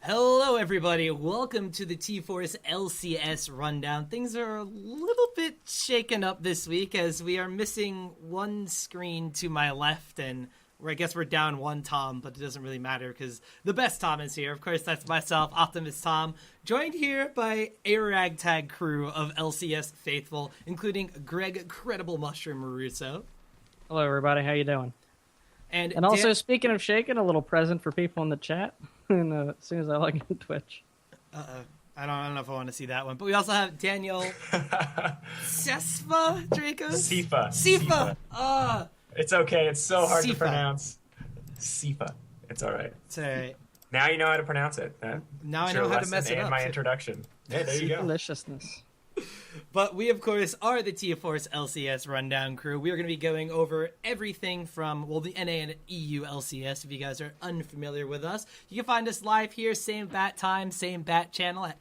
Hello, everybody. Welcome to the T-Force LCS rundown. Things are a little bit shaken up this week as we are missing one screen to my left, and I guess we're down one Tom, but it doesn't really matter because the best Tom is here. Of course, that's myself, Optimus Tom, joined here by a ragtag crew of LCS faithful, including Greg Credible Mushroom Russo. Hello, everybody. How you doing? And also, speaking of shaking, a little present for people in the chat. And as soon as I log in Twitch. I don't know if I want to see that one. But we also have Daniel Sesfa Dracos? Sifa. It's okay. It's so hard to Sifa. pronounce. Sifa. It's all right. It's all right. Now you know how to pronounce it. Now I know how to mess it and up. my introduction. Yeah, there you go. Deliciousness. But we, of course, are the T-Force LCS rundown crew. We are going to be going over everything from, the NA and EU LCS, if you guys are unfamiliar with us. You can find us live here, same bat time, same bat channel,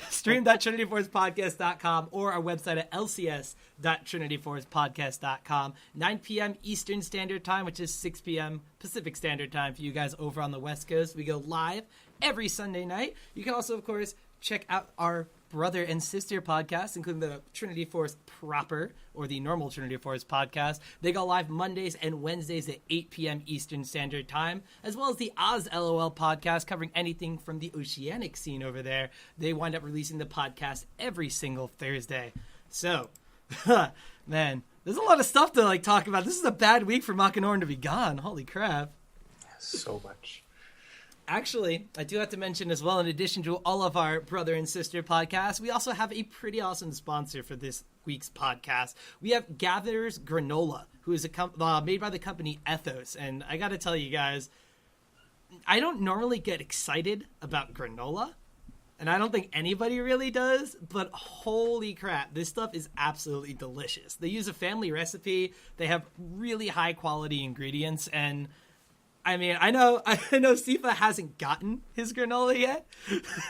stream.trinityforcepodcast.com or our website at lcs.trinityforcepodcast.com. 9 p.m. Eastern Standard Time, which is 6 p.m. Pacific Standard Time for you guys over on the West Coast. We go live every Sunday night. You can also, of course, check out our brother and sister podcasts, including the Trinity Force proper, or the normal Trinity Force podcast. They go live Mondays and Wednesdays at 8 p.m. Eastern Standard Time, as well as the Oz LOL podcast, covering anything from the oceanic scene over there. They wind up releasing the podcast every single Thursday. So, man, there's a lot of stuff to talk about. This is a bad week for Machinoran to be gone. Holy crap. So much. Actually, I do have to mention as well, in addition to all of our brother and sister podcasts, we also have a pretty awesome sponsor for this week's podcast. We have Gatherer's Granola, who is made by the company Ethos. And I got to tell you guys, I don't normally get excited about granola, and I don't think anybody really does, but holy crap, this stuff is absolutely delicious. They use a family recipe. They have really high quality ingredients, and I mean, I know Sifa hasn't gotten his granola yet,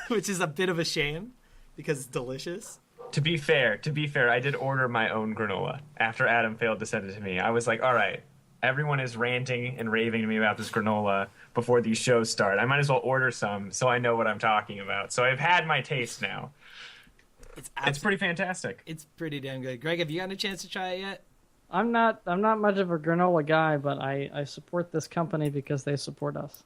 which is a bit of a shame because it's delicious. To be fair, I did order my own granola after Adam failed to send it to me. I was like, all right, everyone is ranting and raving to me about this granola before these shows start. I might as well order some so I know what I'm talking about. So I've had my taste now. It's pretty fantastic. It's pretty damn good. Greg, have you gotten a chance to try it yet? I'm not much of a granola guy, but I support this company because they support us.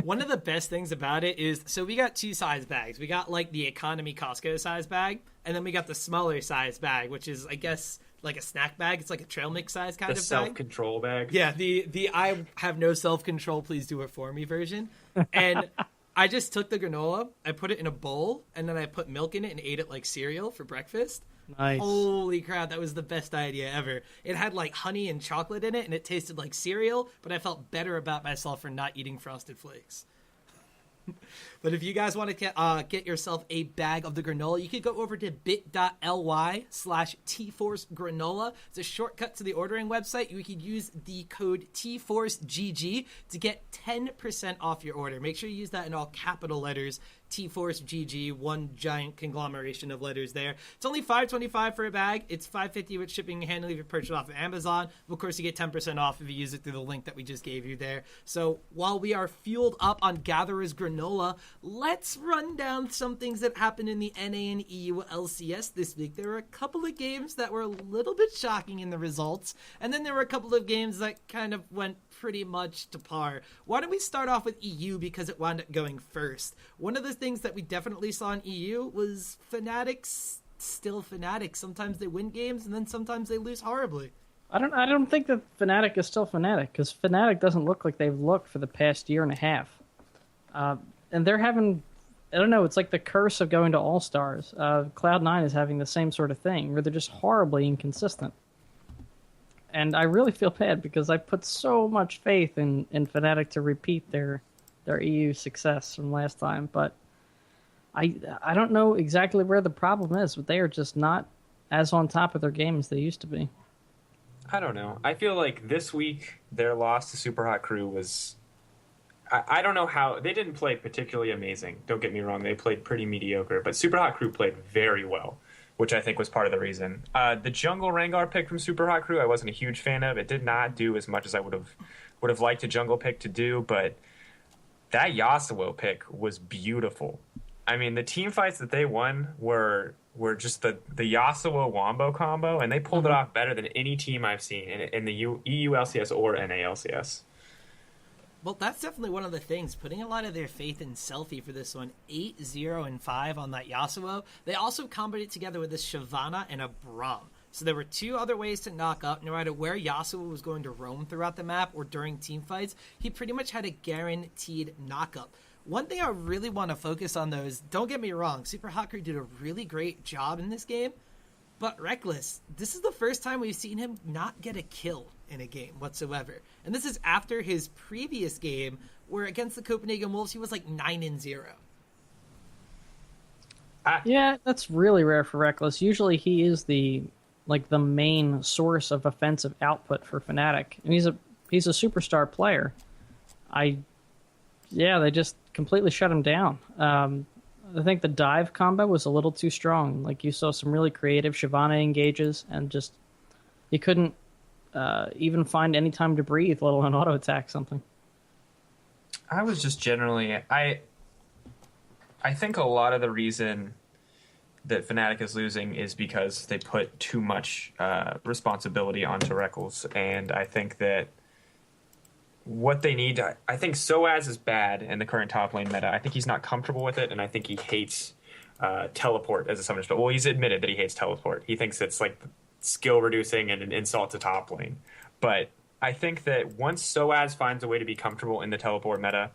One of the best things about it is, so we got two size bags. We got the economy Costco size bag, and then we got the smaller size bag, which is, I guess, like a snack bag. It's like a trail mix size kind of bag. The self-control bag. Yeah, the I have no self-control, please do it for me version. And I just took the granola, I put it in a bowl, and then I put milk in it and ate it like cereal for breakfast. Nice. Holy crap, that was the best idea ever. It had honey and chocolate in it, and it tasted like cereal, but I felt better about myself for not eating Frosted Flakes. But if you guys want to get yourself a bag of the granola, you could go over to bit.ly/TForceGranola. It's a shortcut to the ordering website. You could use the code TForceGG to get 10% off your order. Make sure you use that in all capital letters. TForceGG, one giant conglomeration of letters there. It's only $5.25 for a bag. It's $5.50 with shipping and handling if you purchase it off of Amazon. Of course, you get 10% off if you use it through the link that we just gave you there. So while we are fueled up on Gatherer's Granola, let's run down some things that happened in the NA and EU LCS this week. There were a couple of games that were a little bit shocking in the results, and then there were a couple of games that kind of went pretty much to par. Why don't we start off with EU because it wound up going first? One of the things that we definitely saw in EU was Fnatic's still Fnatic. Sometimes they win games and then sometimes they lose horribly. I don't think that Fnatic is still Fnatic because Fnatic doesn't look like they've looked for the past year and a half. And they're having, I don't know, it's like the curse of going to All-Stars. Cloud9 is having the same sort of thing where they're just horribly inconsistent. And I really feel bad because I put so much faith in Fnatic to repeat their EU success from last time. But I don't know exactly where the problem is, but they are just not as on top of their game as they used to be. I don't know. I feel like this week their loss to Super Hot Crew was... I don't know how... They didn't play particularly amazing. Don't get me wrong. They played pretty mediocre. But Super Hot Crew played very well, which I think was part of the reason. The jungle Rengar pick from Super Hot Crew I wasn't a huge fan of. It did not do as much as I would have liked a jungle pick to do, but that Yasuo pick was beautiful. I mean, the team fights that they won were just the Yasuo Wombo combo, and they pulled it off better than any team I've seen in the EU LCS or NA LCS. Well, that's definitely one of the things, putting a lot of their faith in Selfie for this one. 8-0-5 on that Yasuo. They also comboed it together with a Shyvana and a Braum. So there were two other ways to knock up. No matter where Yasuo was going to roam throughout the map or during team fights, he pretty much had a guaranteed knock-up. One thing I really want to focus on, though, is, don't get me wrong, Super Hot Crew did a really great job in this game. But Reckless, this is the first time we've seen him not get a kill in a game whatsoever. And this is after his previous game, where against the Copenhagen Wolves, he was like 9-0. Yeah, that's really rare for Reckless. Usually he is the main source of offensive output for Fnatic. And he's a superstar player. They just completely shut him down. I think the dive combo was a little too strong. Like, you saw some really creative Shyvana engages, and just he couldn't even find any time to breathe, let alone auto attack something. I was just generally I think a lot of the reason that Fnatic is losing is because they put too much responsibility onto Reckles, and I think that what they need, I think Soaz is bad in the current top lane meta. I think he's not comfortable with it, and I think he hates teleport as a summoner spell. Well, he's admitted that he hates teleport. He thinks it's like skill reducing and an insult to top lane. But I think that once Soaz finds a way to be comfortable in the teleport meta,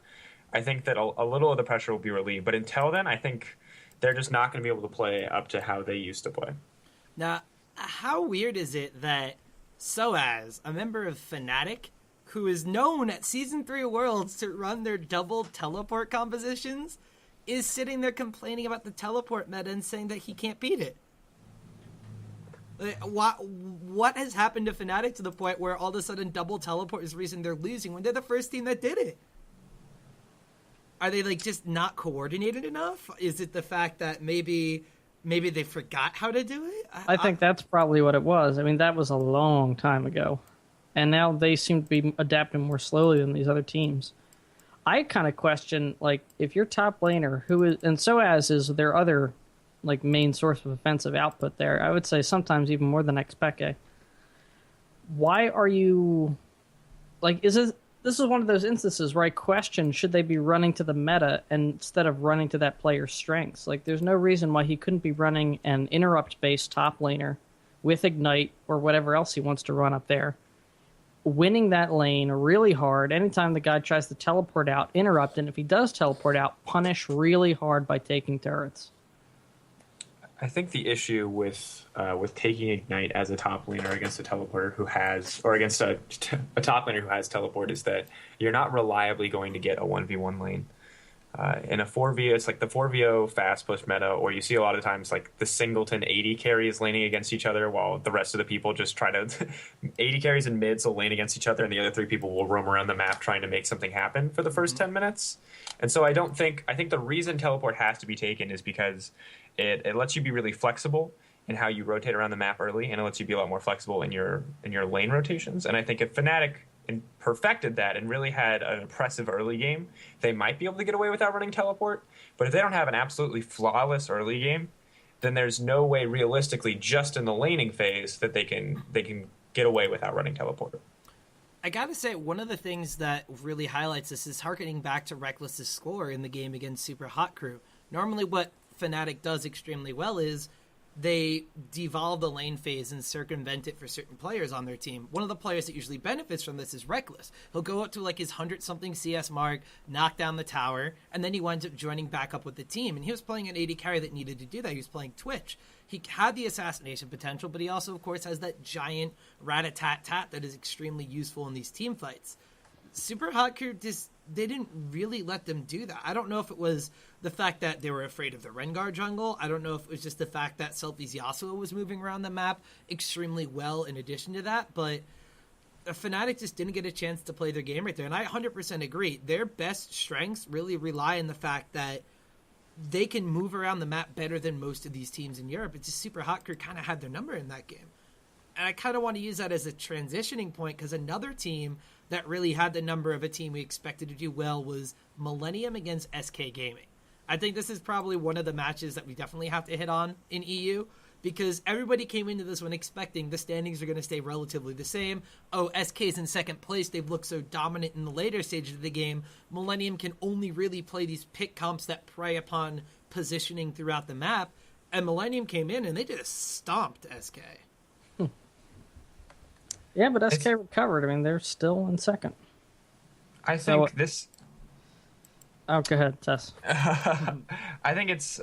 I think that a little of the pressure will be relieved. But until then, I think they're just not going to be able to play up to how they used to play. Now, how weird is it that Soaz, a member of Fnatic, who is known at Season 3 Worlds to run their double teleport compositions, is sitting there complaining about the teleport meta and saying that he can't beat it? What has happened to Fnatic to the point where all of a sudden double teleport is the reason they're losing when they're the first team that did it? Are they just not coordinated enough? Is it the fact that maybe they forgot how to do it? I think that's probably what it was. I mean, that was a long time ago. And now they seem to be adapting more slowly than these other teams. I kind of question, if your top laner, and Soaz is their other, main source of offensive output there, I would say sometimes even more than Xpeke. Why are you, this is one of those instances where I question, should they be running to the meta instead of running to that player's strengths? There's no reason why he couldn't be running an interrupt-based top laner with Ignite or whatever else he wants to run up there, winning that lane really hard. Anytime the guy tries to teleport out, interrupt, and if he does teleport out, punish really hard by taking turrets. I think the issue with taking Ignite as a top laner against a teleporter who has, or against a top laner who has teleport, is that you're not reliably going to get a 1v1 lane. In a 4v, it's like the 4v0 fast push meta, or you see a lot of times the singleton 80 carries laning against each other while the rest of the people just try to 80 carries and mids will lane against each other, and the other 3 people will roam around the map trying to make something happen for the first 10 minutes. And so I think the reason teleport has to be taken is because it lets you be really flexible in how you rotate around the map early, and it lets you be a lot more flexible in your lane rotations. And I think if Fnatic perfected that and really had an impressive early game, they might be able to get away without running teleport. But if they don't have an absolutely flawless early game, then there's no way realistically, just in the laning phase, that they can get away without running teleport. I gotta say, one of the things that really highlights this is harkening back to Reckless's score in the game against Super Hot Crew. Normally what Fnatic does extremely well is they devolve the lane phase and circumvent it for certain players on their team. One of the players that usually benefits from this is Reckless. He'll go up to his 100-something CS mark, knock down the tower, and then he winds up joining back up with the team. And he was playing an AD carry that needed to do that. He was playing Twitch. He had the assassination potential, but he also, of course, has that giant rat-a-tat-tat that is extremely useful in these team fights. Super Hot Crew they didn't really let them do that. I don't know if it was the fact that they were afraid of the Rengar jungle. I don't know if it was just the fact that Selfie's Yasuo was moving around the map extremely well in addition to that, but Fnatic just didn't get a chance to play their game right there. And I 100% agree. Their best strengths really rely on the fact that they can move around the map better than most of these teams in Europe. It's just Super Hot Crew kind of had their number in that game. And I kind of want to use that as a transitioning point because another team that really had the number of a team we expected to do well was Millennium against SK Gaming. I think this is probably one of the matches that we definitely have to hit on in EU, because everybody came into this one expecting the standings are going to stay relatively the same. Oh, SK's in second place. They've looked so dominant in the later stages of the game. Millennium can only really play these pick comps that prey upon positioning throughout the map. And Millennium came in and they just stomped SK. Yeah, but SK recovered. I mean, they're still in second. I think this... Oh, go ahead, Tess. I think it's...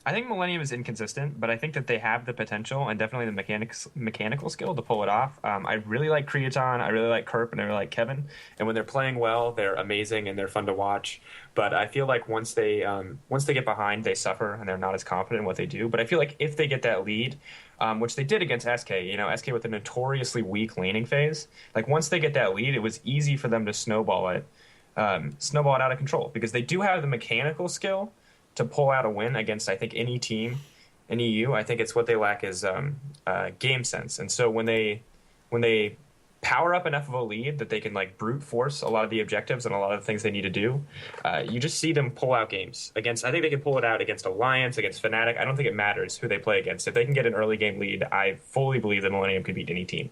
I think Millennium is inconsistent, but I think that they have the potential and definitely the mechanical skill to pull it off. I really like Creaton, I really like Kerp, and I really like Kevin. And when they're playing well, they're amazing and they're fun to watch. But I feel like once they get behind, they suffer and they're not as confident in what they do. But I feel like if they get that lead, which they did against SK, SK with a notoriously weak laning phase, like once they get that lead, it was easy for them to snowball it out of control because they do have the mechanical skill to pull out a win against, I think, any team in EU. I think it's what they lack is game sense. And so when they power up enough of a lead that they can like brute force a lot of the objectives and a lot of the things they need to do, you just see them pull out games against. I think they can pull it out against Alliance, against Fnatic. I don't think it matters who they play against. If they can get an early game lead, I fully believe that Millennium could beat any team.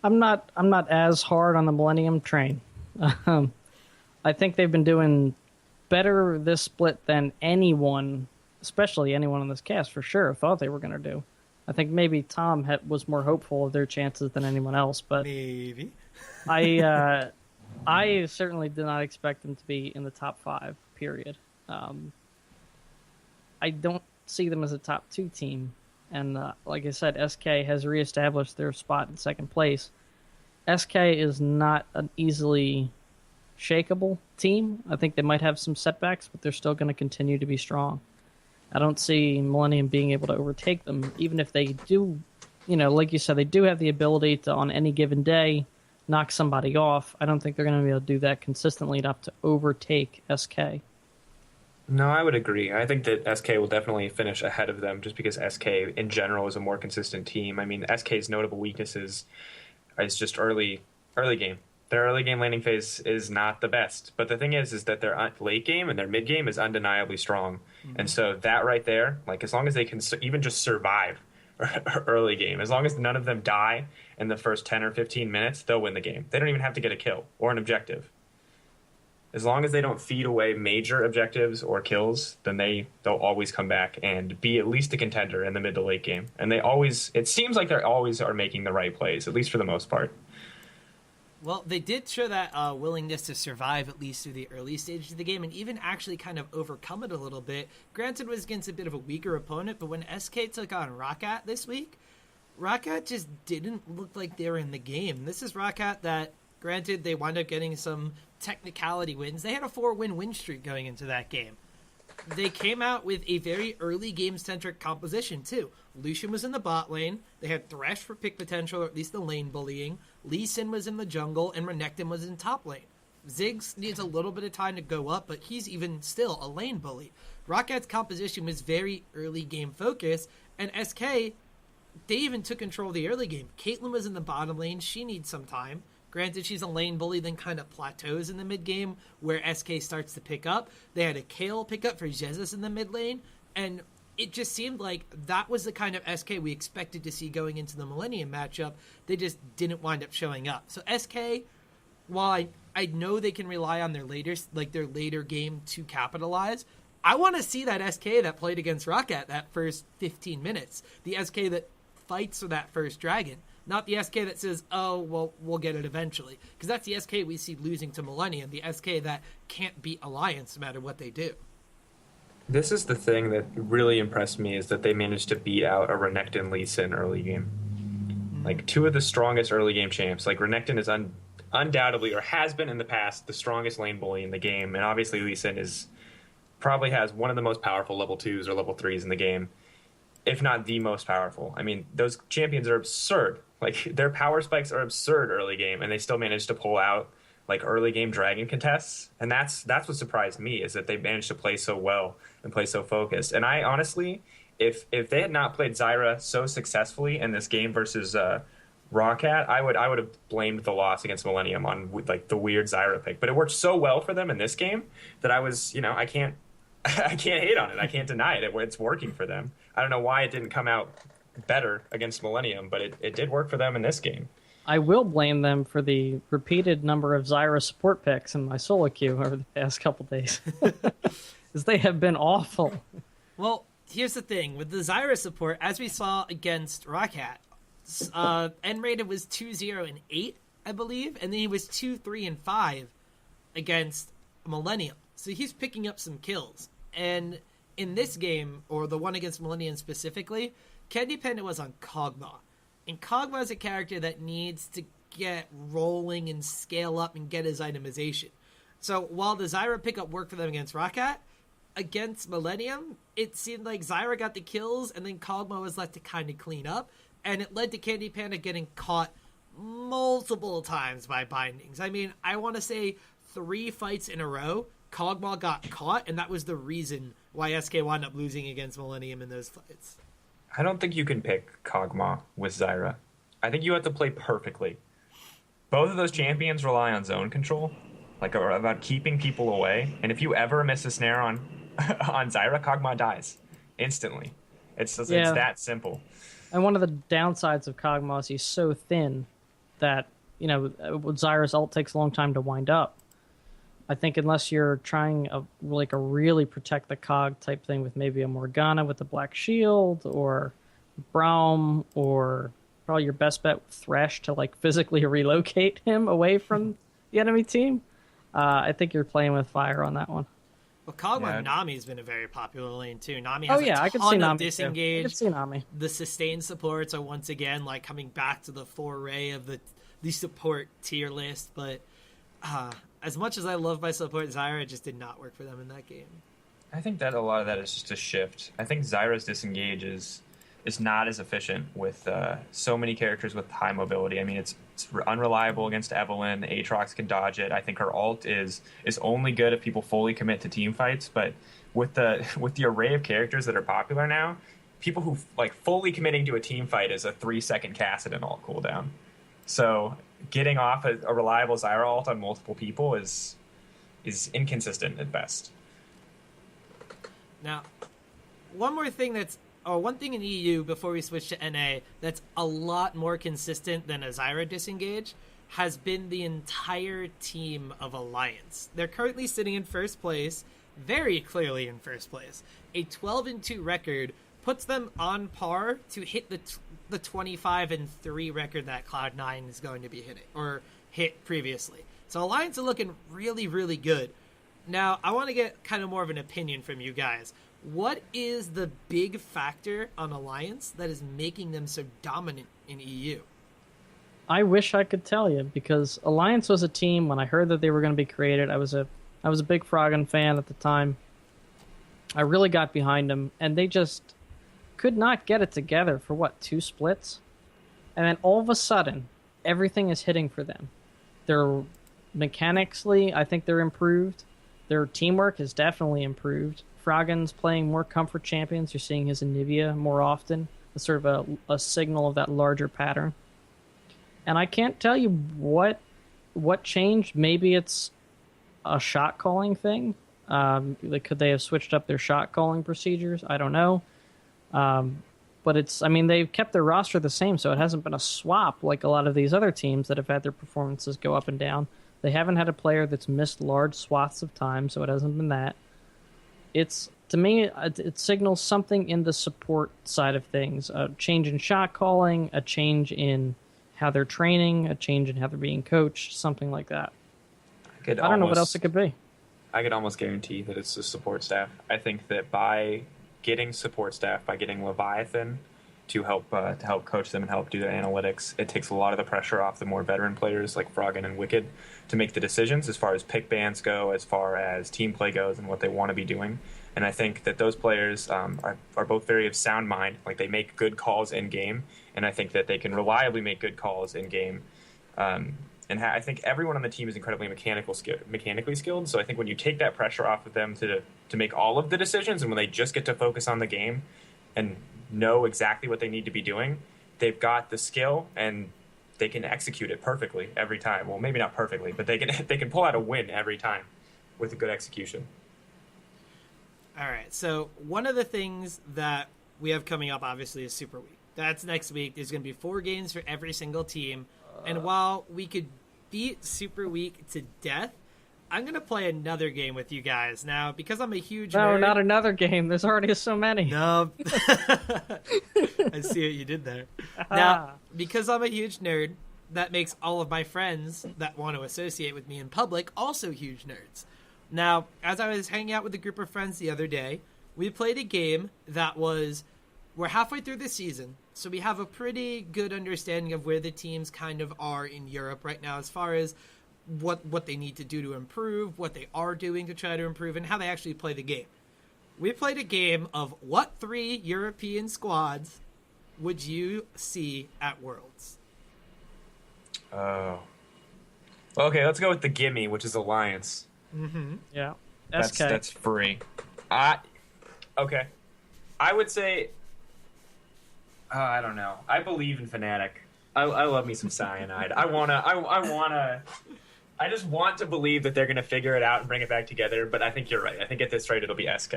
I'm not as hard on the Millennium train. I think they've been doing better this split than anyone, especially anyone on this cast for sure, thought they were going to do. I think maybe Tom was more hopeful of their chances than anyone else, but maybe. I certainly did not expect them to be in the top 5, period. I don't see them as a top 2 team, and like I said, SK has reestablished their spot in second place. SK is not an easily shakeable team. I think they might have some setbacks, but they're still going to continue to be strong. I don't see Millennium being able to overtake them, even if they do, like you said, they do have the ability to, on any given day, knock somebody off. I don't think they're going to be able to do that consistently enough to overtake SK. No, I would agree. I think that SK will definitely finish ahead of them just because SK in general is a more consistent team. I mean, SK's notable weaknesses is just early game. Their early game landing phase is not the best. But the thing is that their late game and their mid game is undeniably strong. Mm-hmm. And so that right there, like as long as they can even just survive early game, as long as none of them die in the first 10 or 15 minutes, they'll win the game. They don't even have to get a kill or an objective. As long as they don't feed away major objectives or kills, then they'll always come back and be at least a contender in the mid to late game. And it seems like they always are making the right plays, at least for the most part. Well, they did show that willingness to survive at least through the early stages of the game and even actually kind of overcome it a little bit. Granted, it was against a bit of a weaker opponent, but when SK took on Roccat this week, Roccat just didn't look like they were in the game. This is Roccat that, granted, they wound up getting some technicality wins. They had a 4-win win streak going into that game. They came out with a very early game-centric composition, too. Lucian was in the bot lane. They had Thresh for pick potential, or at least the lane bullying. Lee Sin was in the jungle, and Renekton was in top lane. Ziggs needs a little bit of time to go up, but he's even still a lane bully. Rocket's composition was very early game focused, and SK, they even took control of the early game. Caitlyn was in the bottom lane. She needs some time. Granted, she's a lane bully, then kind of plateaus in the mid game where SK starts to pick up. They had a Kayle pick up for Jesus in the mid lane, and it just seemed like that was the kind of SK we expected to see going into the Millennium matchup. They just didn't wind up showing up. So SK, while I know they can rely on their later game to capitalize, I want to see that SK that played against Roccat that first 15 minutes. The SK that fights for that first dragon. Not the SK that says, oh, well, we'll get it eventually. Because that's the SK we see losing to Millennium, the SK that can't beat Alliance no matter what they do. This is the thing that really impressed me is that they managed to beat out a Renekton Lee Sin early game. Mm-hmm. Like, two of the strongest early game champs. Like, Renekton is undoubtedly, or has been in the past, the strongest lane bully in the game. And obviously Lee Sin probably has one of the most powerful level 2s or level 3s in the game, if not the most powerful. I mean, those champions are absurd. Like, their power spikes are absurd early game, and they still managed to pull out, like, early game dragon contests. And that's what surprised me, is that they managed to play so well and play so focused. And I honestly, if they had not played Zyra so successfully in this game versus Rawcat, I would have blamed the loss against Millennium on like the weird Zyra pick, but it worked so well for them in this game that I was, I can't I can't hate on it. I can't deny it. It's working for them. I don't know why it didn't come out better against Millennium, but it did work for them in this game. I will blame them for the repeated number of Zyra support picks in my solo queue over the past couple days, because they have been awful. Well, here's the thing with the Zyra support, as we saw against Rawcat, end rated was 2-0 and 8, I believe, and then he was 2-3 and 5 against Millennium. So he's picking up some kills. And in this game, or the one against Millennium specifically, Candy Panda was on Kog'Maw. And Kog'Maw is a character that needs to get rolling and scale up and get his itemization. So while the Zyra pickup worked for them against Rawcat, against Millennium, it seemed like Zyra got the kills and then Kog'Maw was left to kind of clean up. And it led to Candy Panda getting caught multiple times by bindings. I mean, I want to say 3 fights in a row, Kog'Maw got caught, and that was the reason why SK wound up losing against Millennium in those fights. I don't think you can pick Kog'Maw with Zyra. I think you have to play perfectly. Both of those champions rely on zone control, like about keeping people away. And if you ever miss a snare on Zyra, Kog'Maw dies instantly. It's that simple. And one of the downsides of Kog'Maw is he's so thin that, Zyra's ult takes a long time to wind up. I think unless you're trying a really protect the Cog type thing with maybe a Morgana with the Black Shield or Braum, or probably your best bet with Thresh to physically relocate him away from the enemy team, I think you're playing with fire on that one. Well, Kog'Maw Nami's been a very popular lane too. Nami has I could see ton Nami of disengage. I could see Nami. The sustained supports are once again coming back to the foray of the support tier list, but as much as I love my support Zyra, it just did not work for them in that game. I think that a lot of that is just a shift. I think Zyra's disengage is not as efficient with so many characters with high mobility. I mean, it's unreliable against Evelynn. Aatrox can dodge it. I think her ult is only good if people fully commit to team fights. But with the array of characters that are popular now, people who fully committing to a team fight is a 3-second cast at an ult cooldown. So getting off a reliable Zyra ult on multiple people is inconsistent at best. Now, one thing in EU before we switch to NA that's a lot more consistent than a Zyra disengage has been the entire team of Alliance. They're currently sitting in first place, very clearly in first place. A 12-2 record puts them on par to hit the 25-3 record that Cloud9 is going to be hitting, or hit previously. So Alliance are looking really, really good. Now, I want to get kind of more of an opinion from you guys. What is the big factor on Alliance that is making them so dominant in EU? I wish I could tell you, because Alliance was a team, when I heard that they were going to be created, I was a big Froggen fan at the time. I really got behind them, and they just could not get it together for 2 splits? And then all of a sudden, everything is hitting for them. They're mechanically, I think they're improved. Their teamwork is definitely improved. Froggen's playing more comfort champions. You're seeing his Anivia more often. It's sort of a signal of that larger pattern. And I can't tell you what changed. Maybe it's a shot calling thing. Could they have switched up their shot calling procedures? I don't know. But they've kept their roster the same, so it hasn't been a swap like a lot of these other teams that have had their performances go up and down. They haven't had a player that's missed large swaths of time, so it hasn't been that. To me, it signals something in the support side of things. A change in shot calling, a change in how they're training, a change in how they're being coached, something like that. I don't know what else it could be. I could almost guarantee that it's the support staff. I think that by getting support staff, by getting Leviathan to help coach them and help do their analytics, it takes a lot of the pressure off the more veteran players like Froggen and Wicked to make the decisions as far as pick bans go, as far as team play goes, and what they want to be doing. And I think that those players are both very of sound mind. They make good calls in game, and I think that they can reliably make good calls in game. I think everyone on the team is incredibly mechanically skilled. So I think when you take that pressure off of them to make all of the decisions, and when they just get to focus on the game and know exactly what they need to be doing, they've got the skill and they can execute it perfectly every time. Well, maybe not perfectly, but they can pull out a win every time with a good execution. All right. So one of the things that we have coming up, obviously, is Super Week. That's next week. There's going to be 4 games for every single team. And while we could beat Super Week to death, I'm going to play another game with you guys. Now, because I'm a huge No, nerd... not another game. There's already so many. No. I see what you did there. Now, because I'm a huge nerd, that makes all of my friends that want to associate with me in public also huge nerds. Now, as I was hanging out with a group of friends the other day, we played a game that was... We're halfway through the season, so we have a pretty good understanding of where the teams kind of are in Europe right now as far as what they need to do to improve, what they are doing to try to improve, and how they actually play the game. We played a game of what 3 European squads would you see at Worlds? Oh. Okay, let's go with the gimme, which is Alliance. Mm-hmm. Yeah. That's free. Okay. I would say... I don't know. I believe in Fnatic. I love me some Cyanide. I just want to believe that they're going to figure it out and bring it back together, but I think you're right. I think at this rate it'll be SK.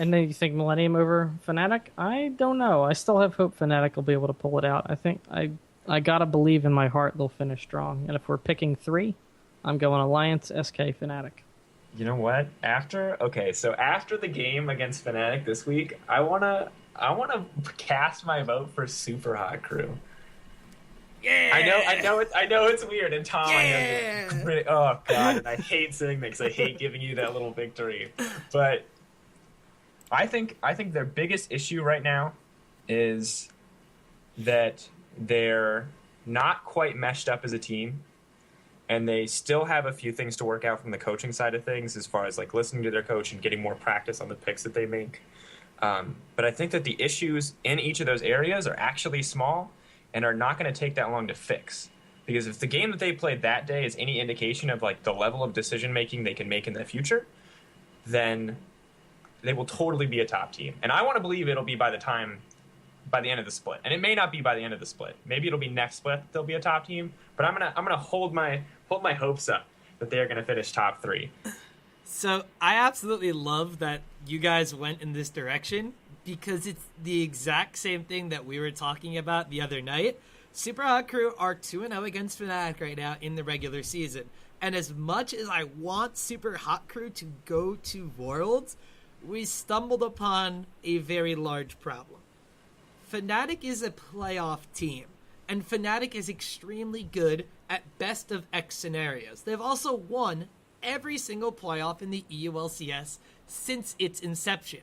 And then you think Millennium over Fnatic? I don't know. I still have hope Fnatic will be able to pull it out. I think I gotta believe in my heart they'll finish strong. And if we're picking 3, I'm going Alliance, SK, Fnatic. You know what? After the game against Fnatic this week, I wanna cast my vote for Super Hot Crew. Yeah! I know it's weird, and Tom, Yeah! oh god, and I hate saying that because I hate giving you that little victory. But I think their biggest issue right now is that they're not quite meshed up as a team, and they still have a few things to work out from the coaching side of things, as far as like listening to their coach and getting more practice on the picks that they make. But I think that the issues in each of those areas are actually small and are not going to take that long to fix. Because if the game that they played that day is any indication of like the level of decision making they can make in the future, then they will totally be a top team. And I want to believe it'll be by the end of the split. And it may not be by the end of the split. Maybe it'll be next split they'll be a top team. But I'm gonna hold my hopes up that they are going to finish top 3. So I absolutely love that you guys went in this direction, because it's the exact same thing that we were talking about the other night. Super Hot Crew are 2-0 against Fnatic right now in the regular season. And as much as I want Super Hot Crew to go to Worlds, we stumbled upon a very large problem. Fnatic is a playoff team, and Fnatic is extremely good at best of X scenarios. They've also won every single playoff in the EU LCS since its inception.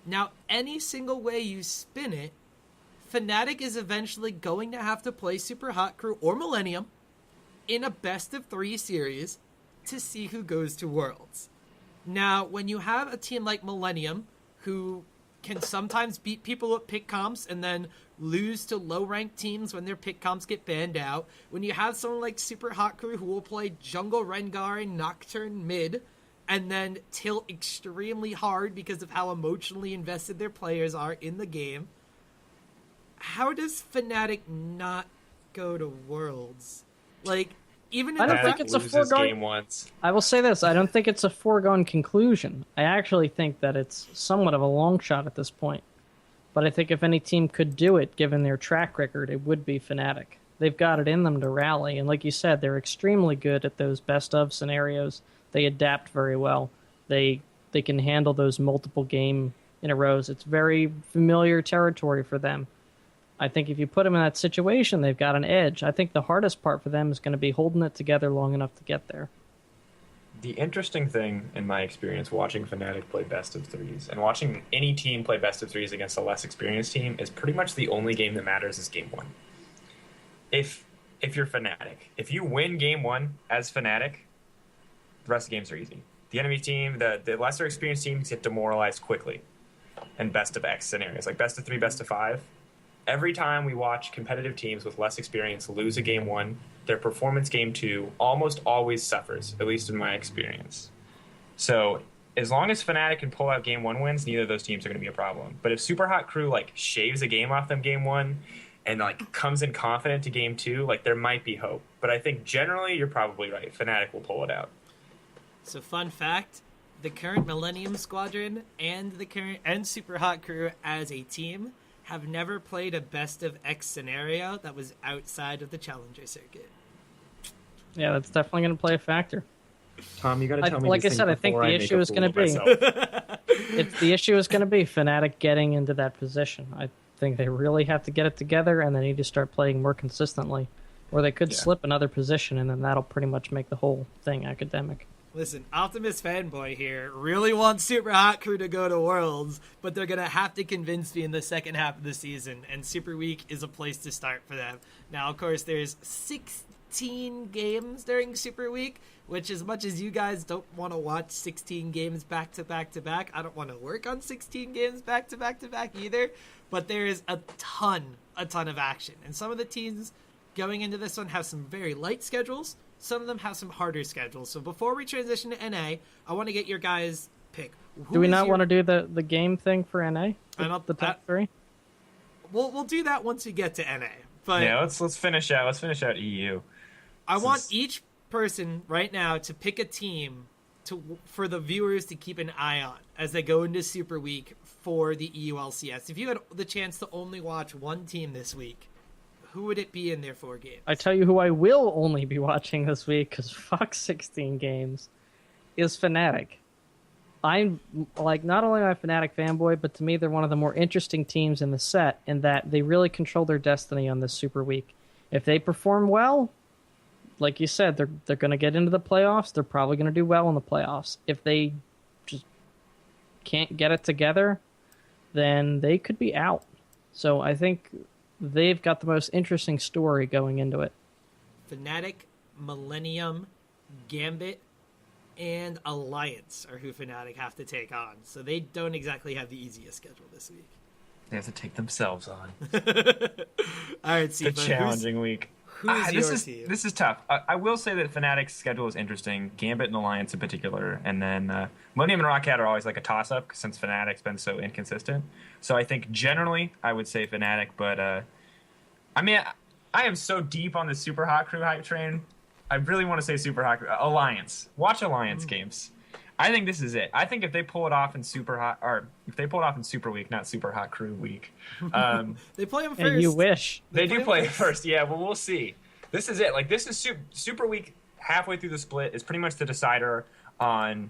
Now, any single way you spin it, Fnatic is eventually going to have to play Super Hot Crew or Millennium in a best-of-3 series to see who goes to Worlds. Now, when you have a team like Millennium, who can sometimes beat people at pick comps and then lose to low-ranked teams when their pick comps get banned out, when you have someone like Super Hot Crew who will play Jungle Rengar and Nocturne mid, and then tilt extremely hard because of how emotionally invested their players are in the game, how does Fnatic not go to Worlds? Like, even in I don't think it's a foregone. Game once. I will say this: I don't think it's a foregone conclusion. I actually think that it's somewhat of a long shot at this point. But I think if any team could do it, given their track record, it would be Fnatic. They've got it in them to rally, and like you said, they're extremely good at those best of scenarios. They adapt very well. They can handle those multiple game in a rows. It's very familiar territory for them. I think if you put them in that situation, they've got an edge. I think the hardest part for them is going to be holding it together long enough to get there. The interesting thing, in my experience, watching Fnatic play best of threes and watching any team play best of threes against a less experienced team is pretty much the only game that matters is game 1. If you're Fnatic, if you win game 1 as Fnatic, the rest of the games are easy. The enemy team, the lesser experienced teams get demoralized quickly in best of X scenarios, like best of 3, best of 5. Every time we watch competitive teams with less experience lose a game 1, their performance game 2 almost always suffers, at least in my experience. So as long as Fnatic can pull out game 1 wins, neither of those teams are going to be a problem. But if Super Hot Crew like shaves a game off them game 1, and like comes in confident to game 2, like there might be hope. But I think generally you're probably right. Fnatic will pull it out. So fun fact, the current Millennium Squadron and the current and Super Hot Crew as a team have never played a best of X scenario that was outside of the Challenger circuit. Yeah, that's definitely going to play a factor. Tom, you got to tell me. Like I said, I think the issue is going to be the issue is going to be Fnatic getting into that position. I think they really have to get it together, and they need to start playing more consistently, or they could slip another position, and then that'll pretty much make the whole thing academic. Listen, Optimus fanboy here really wants Super Hot Crew to go to Worlds, but they're going to have to convince me in the second half of the season, and Super Week is a place to start for them. Now, of course, there's 16 games during Super Week, which as much as you guys don't want to watch 16 games back to back to back, I don't want to work on 16 games back to back to back either, but there is a ton of action. And some of the teams going into this one have some very light schedules. Some of them have some harder schedules. So before we transition to NA, I want to get your guys' pick. Do we not want to do the game thing for NA? The top 3? We'll do that once we get to NA. But yeah, let's finish out. Let's finish out EU. I want each person right now to pick a team for the viewers to keep an eye on as they go into Super Week for the EU LCS. If you had the chance to only watch one team this week, who would it be in their 4 games? I tell you who I will only be watching this week, because fuck 16 games, is Fnatic. I'm, like, not only am I a Fnatic fanboy, but to me they're one of the more interesting teams in the set in that they really control their destiny on this Super Week. If they perform well, like you said, they're going to get into the playoffs. They're probably going to do well in the playoffs. If they just can't get it together, then they could be out. So I think they've got the most interesting story going into it. Fnatic, Millennium, Gambit, and Alliance are who Fnatic have to take on. So they don't exactly have the easiest schedule this week. They have to take themselves on. All right, Sifa, It's a challenging week. Who's your team? This is tough. I will say that Fnatic's schedule is interesting. Gambit and Alliance in particular. And then Millennium and Rocket are always like a toss-up since Fnatic's been so inconsistent. So I think generally I would say Fnatic. But, I mean, I am so deep on the Super Hot Crew hype train. I really want to say Super Hot Crew. Alliance. Watch Alliance games. I think this is it. I think if they pull it off in Super Week, not Super Hot Crew Week. They play them first. And you wish. They do play it first. Yeah, well, we'll see. This is it. Like, this is Super Week halfway through the split is pretty much the decider on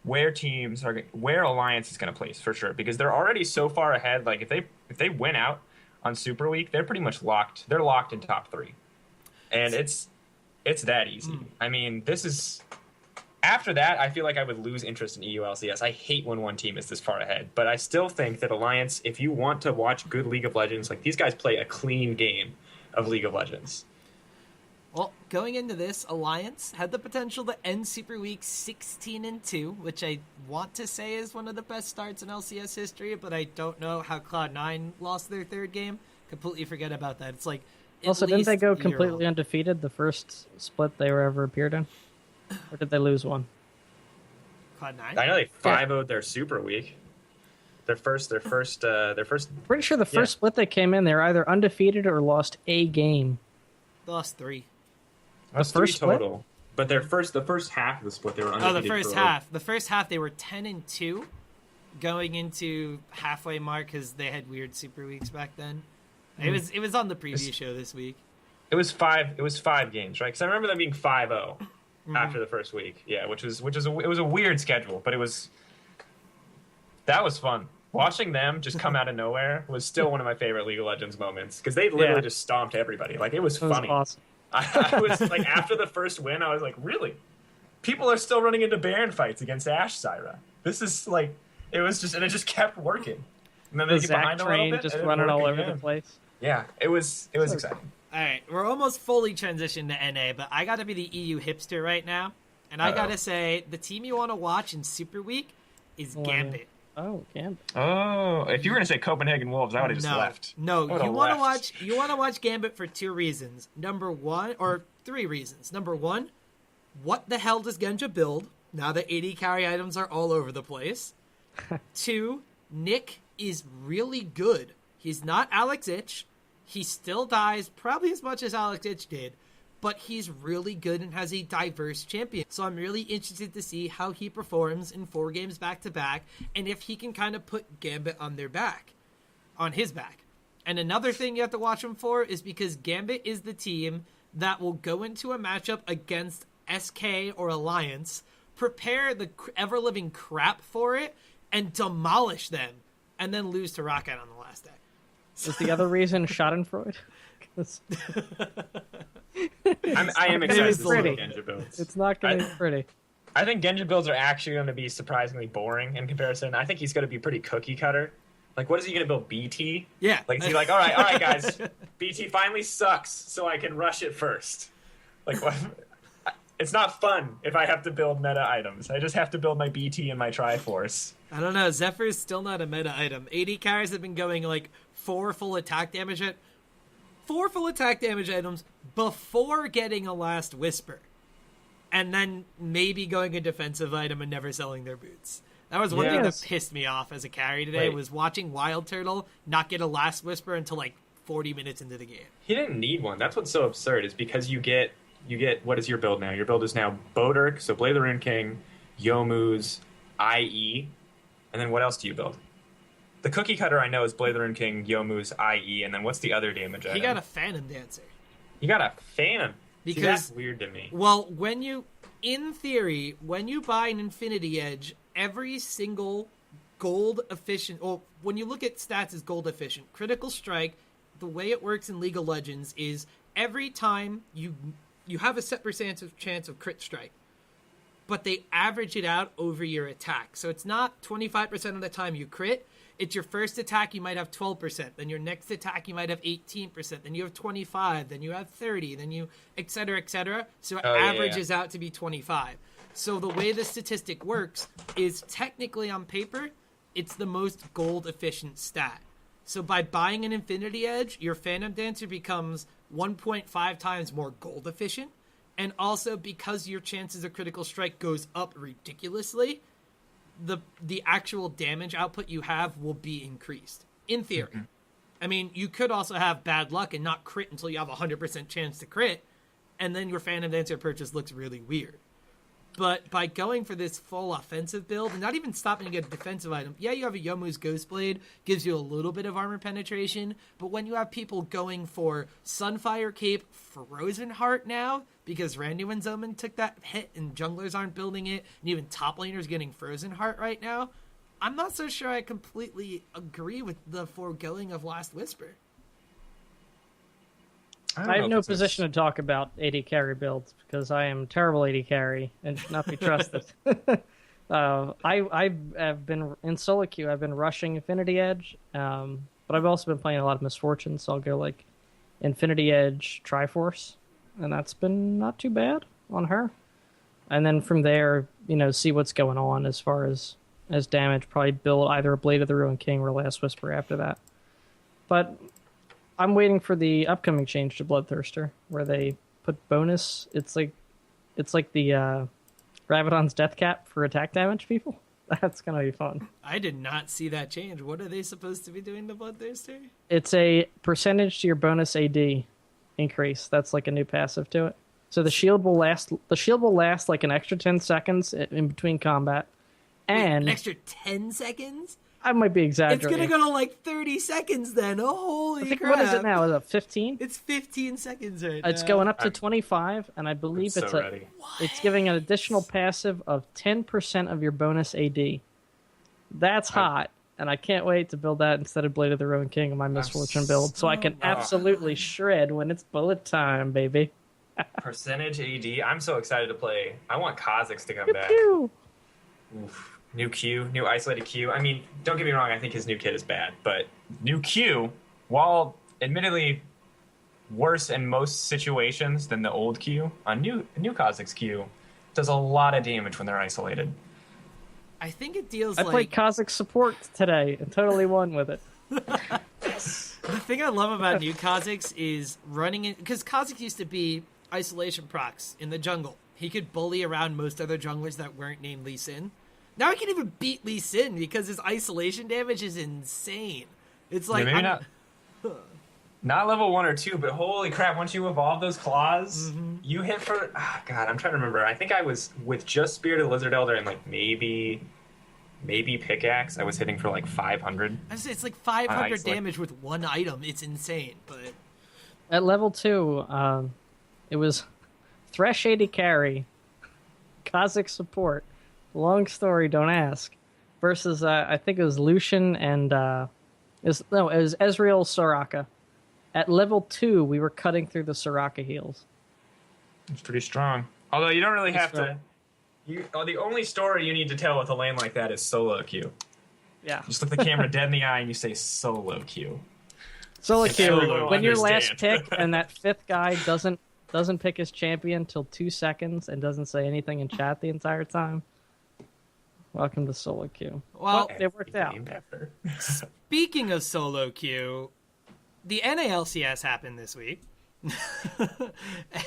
where Alliance is going to place for sure, because they're already so far ahead. Like, if they win out on Super Week, they're pretty much locked. They're locked in top 3. And it's that easy. I mean, this is... After that, I feel like I would lose interest in EU LCS. I hate when one team is this far ahead. But I still think that Alliance, if you want to watch good League of Legends, like these guys play a clean game of League of Legends. Well, going into this, Alliance had the potential to end Super Week 16-2, which I want to say is one of the best starts in LCS history, but I don't know how Cloud9 lost their 3rd game. Completely forget about that. It's like... Also, didn't they go completely undefeated the first split they were ever appeared in? Or did they lose one? Cloud9? I know they 5-0'd their Super Week. Their first. Pretty sure the first split they came in, they were either undefeated or lost a game. They lost 3. That's the first 3 total. But the first half of the split, they were undefeated. Oh, the first half. The first half, they were 10-2 going into halfway mark because they had weird Super Weeks back then. It was on the preview show this week. It was 5 games, right? Because I remember them being 5-0 after the first week. Yeah, it was a weird schedule, but that was fun. Watching them just come out of nowhere was still one of my favorite League of Legends moments because they literally just stomped everybody. Like, it was funny. Awesome. I was like, after the first win, I was like, really? People are still running into Baron fights against Ashe Syra. This is like, it just kept working. And then they get behind a little bit, just running all over the place. Yeah, it was exciting. All right, we're almost fully transitioned to NA, but I got to be the EU hipster right now, and I got to say the team you want to watch in Super Week is Gambit. Oh, Gambit. Oh, if you were going to say Copenhagen Wolves, I would have just left. No, you want to watch Gambit for 2 reasons. Number 1, or 3 reasons. Number 1, what the hell does Genja build now that AD carry items are all over the place? 2, Nick is really good. He's not Alex Ich. He still dies probably as much as Alex Ich did, but he's really good and has a diverse champion. So I'm really interested to see how he performs in 4 games back-to-back, and if he can kind of put Gambit on his back. And another thing you have to watch him for is because Gambit is the team that will go into a matchup against SK or Alliance, prepare the ever-living crap for it, and demolish them, and then lose to Rocket on the last day. Is the other reason Schadenfreude? I am excited to see pretty. Genji builds. It's not going to be pretty. I think Genji builds are actually going to be surprisingly boring in comparison. I think he's going to be pretty cookie cutter. Like, what is he going to build? BT? Yeah. Like, is he like, all right, guys, BT finally sucks, so I can rush it first. Like, what? It's not fun if I have to build meta items. I just have to build my BT and my Triforce. I don't know. Zephyr's still not a meta item. AD carries have been going like 4 full attack damage items before getting a Last Whisper. And then maybe going a defensive item and never selling their boots. That was one thing that pissed me off as a carry today, was watching Wild Turtle not get a Last Whisper until like 40 minutes into the game. He didn't need one. That's what's so absurd, is because you get what is your build now? Your build is now Bodirk, so Blade of the Rune King, Yomu's, IE, and then what else do you build? The cookie cutter I know is Blade of the Rune King, Yomu's, IE, and then what's the other damage item? He got a Phantom Dancer. You got a Phantom. Because, see, that's weird to me. Well, in theory, when you buy an Infinity Edge, every single gold efficient, well, when you look at stats as gold efficient, Critical Strike, the way it works in League of Legends is every time you have a set percentage of chance of crit strike, but they average it out over your attack. So it's not 25% of the time you crit. It's your first attack, you might have 12%. Then your next attack, you might have 18%. Then you have 25. Then you have 30. Then you, et cetera, et cetera. So it averages out to be 25. So the way the statistic works is technically on paper, it's the most gold efficient stat. So by buying an Infinity Edge, your Phantom Dancer becomes 1.5 times more gold efficient. And also because your chances of critical strike goes up ridiculously, the actual damage output you have will be increased, in theory. Mm-hmm. I mean, you could also have bad luck and not crit until you have a 100% chance to crit, and then your Phantom Dancer purchase looks really weird. But by going for this full offensive build, and not even stopping to get a defensive item, yeah, you have a Yomu's Ghostblade, gives you a little bit of armor penetration, but when you have people going for Sunfire Cape, Frozen Heart now, because Randu and Zoman took that hit and junglers aren't building it, and even top laners getting Frozen Heart right now, I'm not so sure I completely agree with the foregoing of Last Whisper. I have no position to talk about AD carry builds because I am terrible AD carry and should not be trusted. I have been in solo queue. I've been rushing Infinity Edge, but I've also been playing a lot of Misfortune, so I'll go like Infinity Edge, Triforce, and that's been not too bad on her. And then from there, see what's going on as far as damage. Probably build either a Blade of the Ruined King or Last Whisper after that. But I'm waiting for the upcoming change to Bloodthirster, where they put bonus. It's like the Rabadon's death cap for attack damage people. That's gonna be fun. I did not see that change. What are they supposed to be doing to Bloodthirster? It's a percentage to your bonus AD increase. That's like a new passive to it. So the shield will last. The shield will last like an extra 10 seconds in between combat, and an extra 10 seconds. I might be exaggerating. It's gonna go to like 30 seconds then. Oh, holy crap! What is it now? Is it 15? It's 15 seconds right now. It's going up to 25, and I believe it's giving an additional passive of 10% of your bonus AD. That's hot, and I can't wait to build that instead of Blade of the Ruined King in my Misfortune build, so I can absolutely shred when it's bullet time, baby. Percentage AD. I'm so excited to play. I want Kha'Zix to come Pew, back. pew. Oof. New Q, new isolated Q. I mean, don't get me wrong, I think his new kit is bad, but new Q, while admittedly worse in most situations than the old Q, new Kha'Zix Q does a lot of damage when they're isolated. I think it deals I played Kha'Zix support today and totally won with it. The thing I love about new Kha'Zix is running in, because Kha'Zix used to be isolation procs in the jungle. He could bully around most other junglers that weren't named Lee Sin. Now he can even beat Lee Sin because his isolation damage is insane. It's like Not level 1 or 2, but holy crap, once you evolve those claws, you hit for... God, I'm trying to remember. I think I was with just Spirit of the Lizard Elder and like maybe Pickaxe. I was hitting for like 500. It's like 500 Nice, damage with one item. It's insane, but... At level 2, it was Thresh 80 carry, Kha'Zix support, long story, don't ask, versus, I think it was Lucian and, it was Ezreal Soraka. At level 2, we were cutting through the Soraka heals. It's pretty strong. Although you don't really have to... the only story you need to tell with a lane like that is solo queue. Yeah. Just look the camera dead in the eye and you say solo queue. Solo queue, Everyone when your will last understand. pick and that fifth guy doesn't pick his champion till 2 seconds and doesn't say anything in chat the entire time. Welcome to solo queue. Well, But it worked out. Speaking of solo queue, the NALCS happened this week.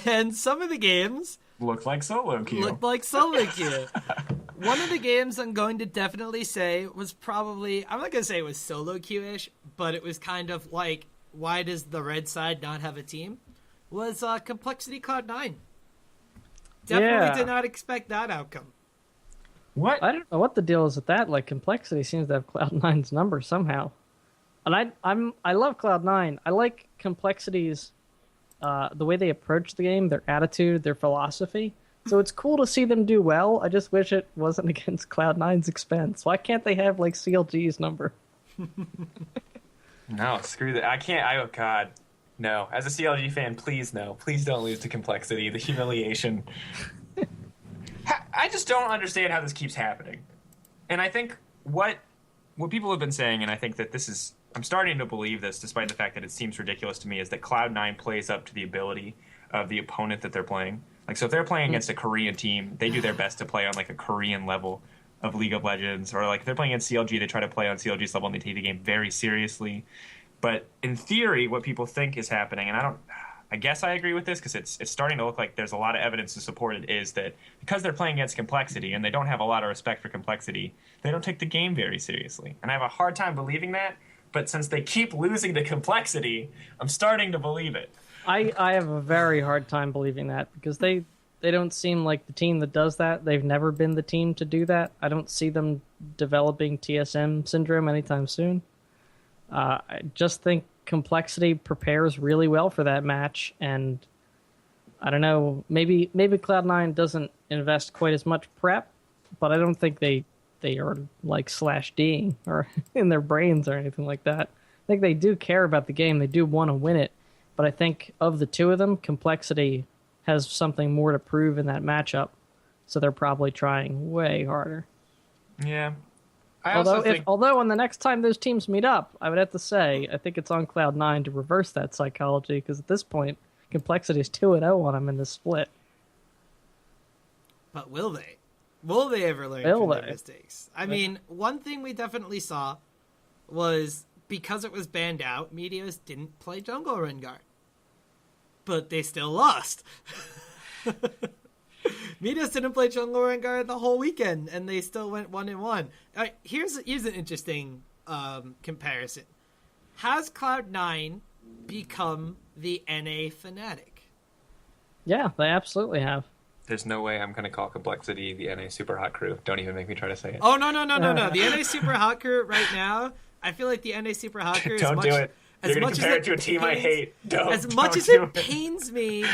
And some of the games Looked like solo queue. looked like solo queue. One of the games I'm going to definitely say was probably, I'm not going to say it was solo queue-ish, but it was kind of like, why does the red side not have a team? Was Complexity Cloud9. Definitely did not expect that outcome. What? I don't know what the deal is with that. Like, Complexity seems to have Cloud9's number somehow. And I love Cloud9. I like Complexity's the way they approach the game, their attitude, their philosophy. So it's cool to see them do well. I just wish it wasn't against Cloud9's expense. Why can't they have like CLG's number? No, screw that. I can't. Oh God, no. As a CLG fan, please no. Please don't lose to Complexity. The humiliation. I just don't understand how this keeps happening. And I think what people have been saying, and I think that this is, I'm starting to believe this, despite the fact that it seems ridiculous to me, is that Cloud9 plays up to the ability of the opponent that they're playing. Like, so if they're playing against a Korean team, they do their best to play on like a Korean level of League of Legends, or like if they're playing against CLG, they try to play on CLG's level and they take the game very seriously. But in theory, what people think is happening, and I guess I agree with this because it's starting to look like there's a lot of evidence to support it, is that because they're playing against Complexity and they don't have a lot of respect for Complexity, they don't take the game very seriously. And I have a hard time believing that, but since they keep losing to Complexity, I'm starting to believe it. I have a very hard time believing that because they don't seem like the team that does that. They've never been the team to do that. I don't see them developing TSM syndrome anytime soon. I just think Complexity prepares really well for that match, and I don't know, maybe Cloud9 doesn't invest quite as much prep, but I don't think they are like /D'ing or in their brains or anything like that. I think they do care about the game. They do want to win it, but I think of the two of them, Complexity has something more to prove in that matchup, so they're probably trying way harder. Yeah. Although on the next time those teams meet up, I would have to say I think it's on Cloud9 to reverse that psychology, because at this point, Complexity is 2-0 on them in this split. But will they? Will they ever learn from their mistakes? I mean, one thing we definitely saw was because it was banned out, Meteos didn't play jungle Rengar. But they still lost. Meteos didn't play jungle Rengar the whole weekend, and they still went 1-1. All right, here's an interesting comparison. Has Cloud9 become the NA Fnatic? Yeah, they absolutely have. There's no way I'm going to call Complexity the NA Super Hot Crew. Don't even make me try to say it. Oh, no. The NA Super Hot Crew right now, I feel like the NA Super Hot Crew is Don't do it. You're going to compare it to a team I hate. As much as it pains me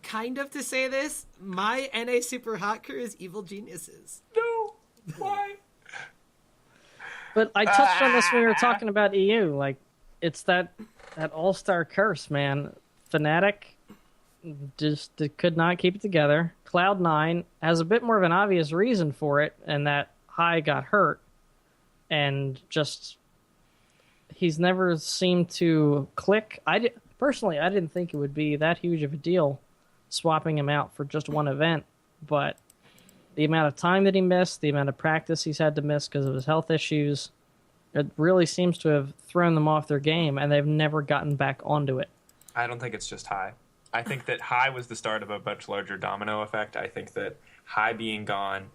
kind of to say this, my NA Super Hot Crew is Evil Geniuses. No. Why? But I touched on this when we were talking about EU. Like, it's that all-star curse, man. Fnatic just could not keep it together. Cloud9 has a bit more of an obvious reason for it, and that High got hurt. And just, he's never seemed to click. Personally, I didn't think it would be that huge of a deal swapping him out for just one event, but the amount of time that he missed, the amount of practice he's had to miss because of his health issues, it really seems to have thrown them off their game, and they've never gotten back onto it. I don't think it's just High. I think that High was the start of a much larger domino effect. I think that High being gone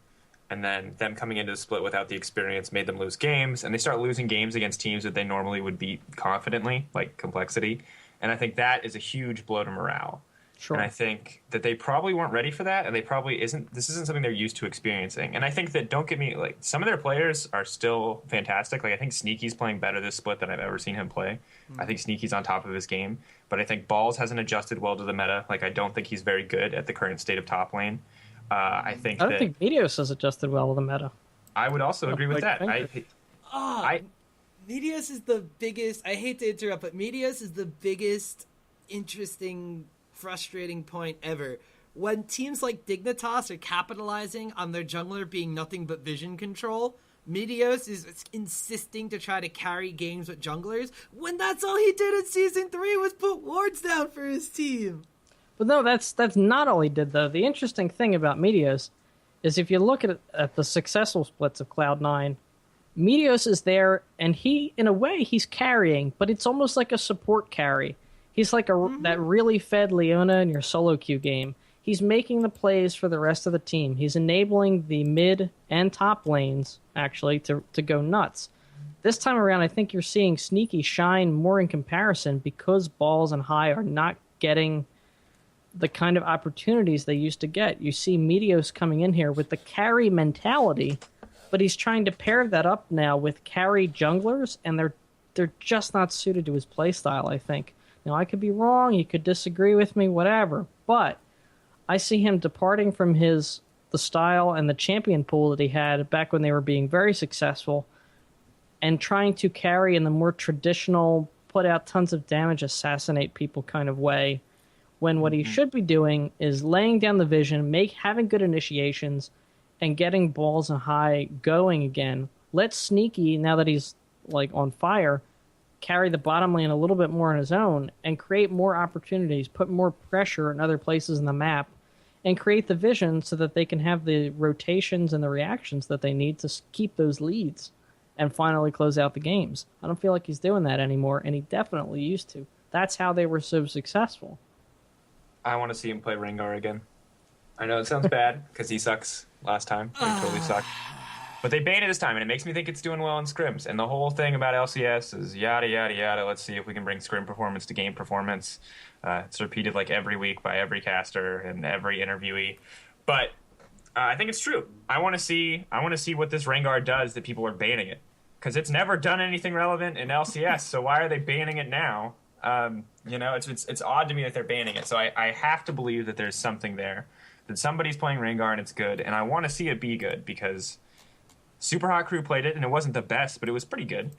and then them coming into the split without the experience made them lose games, and they start losing games against teams that they normally would beat confidently, like Complexity. And I think that is a huge blow to morale. Sure. And I think that they probably weren't ready for that, and this isn't something they're used to experiencing. And I think that, don't get me, like, some of their players are still fantastic. Like, I think Sneaky's playing better this split than I've ever seen him play. I think Sneaky's on top of his game, but I think Balls hasn't adjusted well to the meta. Like, I don't think he's very good at the current state of top lane. I don't think Meteos has adjusted well to the meta. I would also agree with that. Meteos is the biggest, I hate to interrupt, but Meteos is the biggest interesting, frustrating point ever. When teams like Dignitas are capitalizing on their jungler being nothing but vision control, Meteos is insisting to try to carry games with junglers, when that's all he did in Season 3 was put wards down for his team. But no, that's not all he did, though. The interesting thing about Meteos is if you look at the successful splits of Cloud9, Meteos is there, and he, in a way, he's carrying, but it's almost like a support carry. He's like that really fed Leona in your solo queue game. He's making the plays for the rest of the team. He's enabling the mid and top lanes, actually, to go nuts. This time around, I think you're seeing Sneaky shine more in comparison because Balls and High are not getting the kind of opportunities they used to get. You see Meteos coming in here with the carry mentality, but he's trying to pair that up now with carry junglers, and they're just not suited to his playstyle, I think. Now, I could be wrong, you could disagree with me, whatever, but I see him departing from the style and the champion pool that he had back when they were being very successful and trying to carry in the more traditional, put out tons of damage, assassinate people kind of way, when what he should be doing is laying down the vision, having good initiations, and getting Balls and High going again. Let Sneaky, now that he's like on fire, carry the bottom lane a little bit more on his own and create more opportunities, put more pressure in other places in the map, and create the vision so that they can have the rotations and the reactions that they need to keep those leads and finally close out the games. I don't feel like he's doing that anymore, and he definitely used to. That's how they were so successful. I want to see him play Rengar again. I know it sounds bad because he sucks last time. He totally sucked. But they banned it this time, and it makes me think it's doing well in scrims. And the whole thing about LCS is yada, yada, yada. Let's see if we can bring scrim performance to game performance. It's repeated like every week by every caster and every interviewee. But I think it's true. I want to see what this Rengar does that people are banning it. Because it's never done anything relevant in LCS, so why are they banning it now? It's odd to me that they're banning it. So I have to believe that there's something there. That somebody's playing Rengar and it's good. And I want to see it be good because Super Hot Crew played it, and it wasn't the best, but it was pretty good.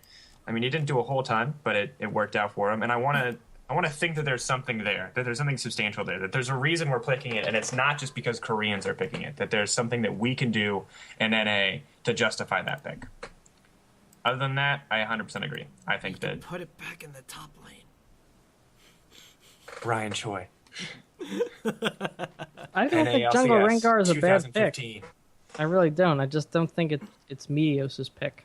I mean, he didn't do a whole ton, but it worked out for him. And I want to think that there's something there, that there's something substantial there, that there's a reason we're picking it, and it's not just because Koreans are picking it, that there's something that we can do in NA to justify that pick. Other than that, I 100% agree. I think that... Put it back in the top lane. Ryan Choi. I don't think Jungle Rengar is a bad pick. I really don't. I just don't think it's Meteos' pick.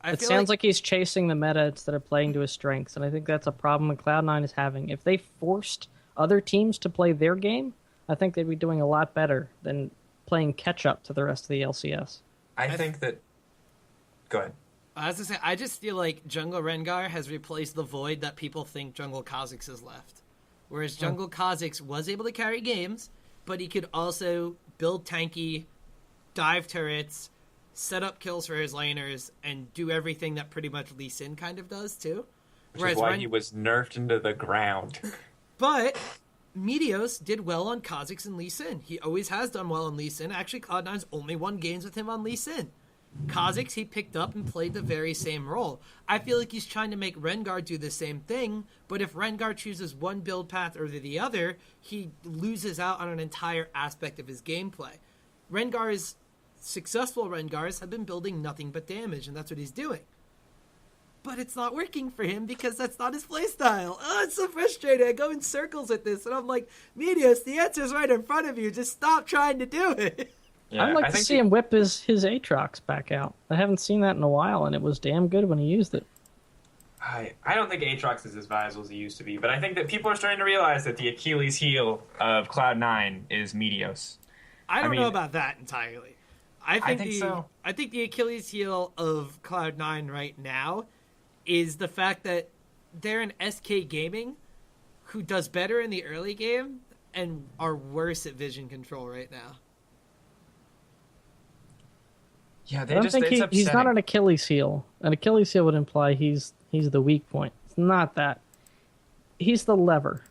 It sounds like he's chasing the meta instead of playing to his strengths, and I think that's a problem that Cloud9 is having. If they forced other teams to play their game, I think they'd be doing a lot better than playing catch-up to the rest of the LCS. I think that... Go ahead. I was going to say, I just feel like Jungle Rengar has replaced the void that people think Jungle Kha'Zix has left. Whereas Jungle Kha'Zix was able to carry games, but he could also build tanky, dive turrets, set up kills for his laners, and do everything that pretty much Lee Sin kind of does, too. Which is why he was nerfed into the ground. But Meteos did well on Kha'Zix and Lee Sin. He always has done well on Lee Sin. Actually, Cloud9's only won games with him on Lee Sin. Kha'Zix, he picked up and played the very same role. I feel like he's trying to make Rengar do the same thing, but if Rengar chooses one build path or the other, he loses out on an entire aspect of his gameplay. Successful Rengars have been building nothing but damage, and that's what he's doing. But it's not working for him because that's not his playstyle. Oh, it's so frustrating. I go in circles with this, and I'm like, Meteos, the answer's right in front of you. Just stop trying to do it. Yeah, I'd like to see him whip his Aatrox back out. I haven't seen that in a while, and it was damn good when he used it. I don't think Aatrox is as viable as he used to be, but I think that people are starting to realize that the Achilles heel of Cloud9 is Meteos. I don't know about that entirely. I think so. I think the Achilles heel of Cloud9 right now is the fact that they're an SK Gaming who does better in the early game and are worse at vision control right now. Yeah, I don't think he's not an Achilles heel. An Achilles heel would imply he's the weak point. It's not that. He's the lever.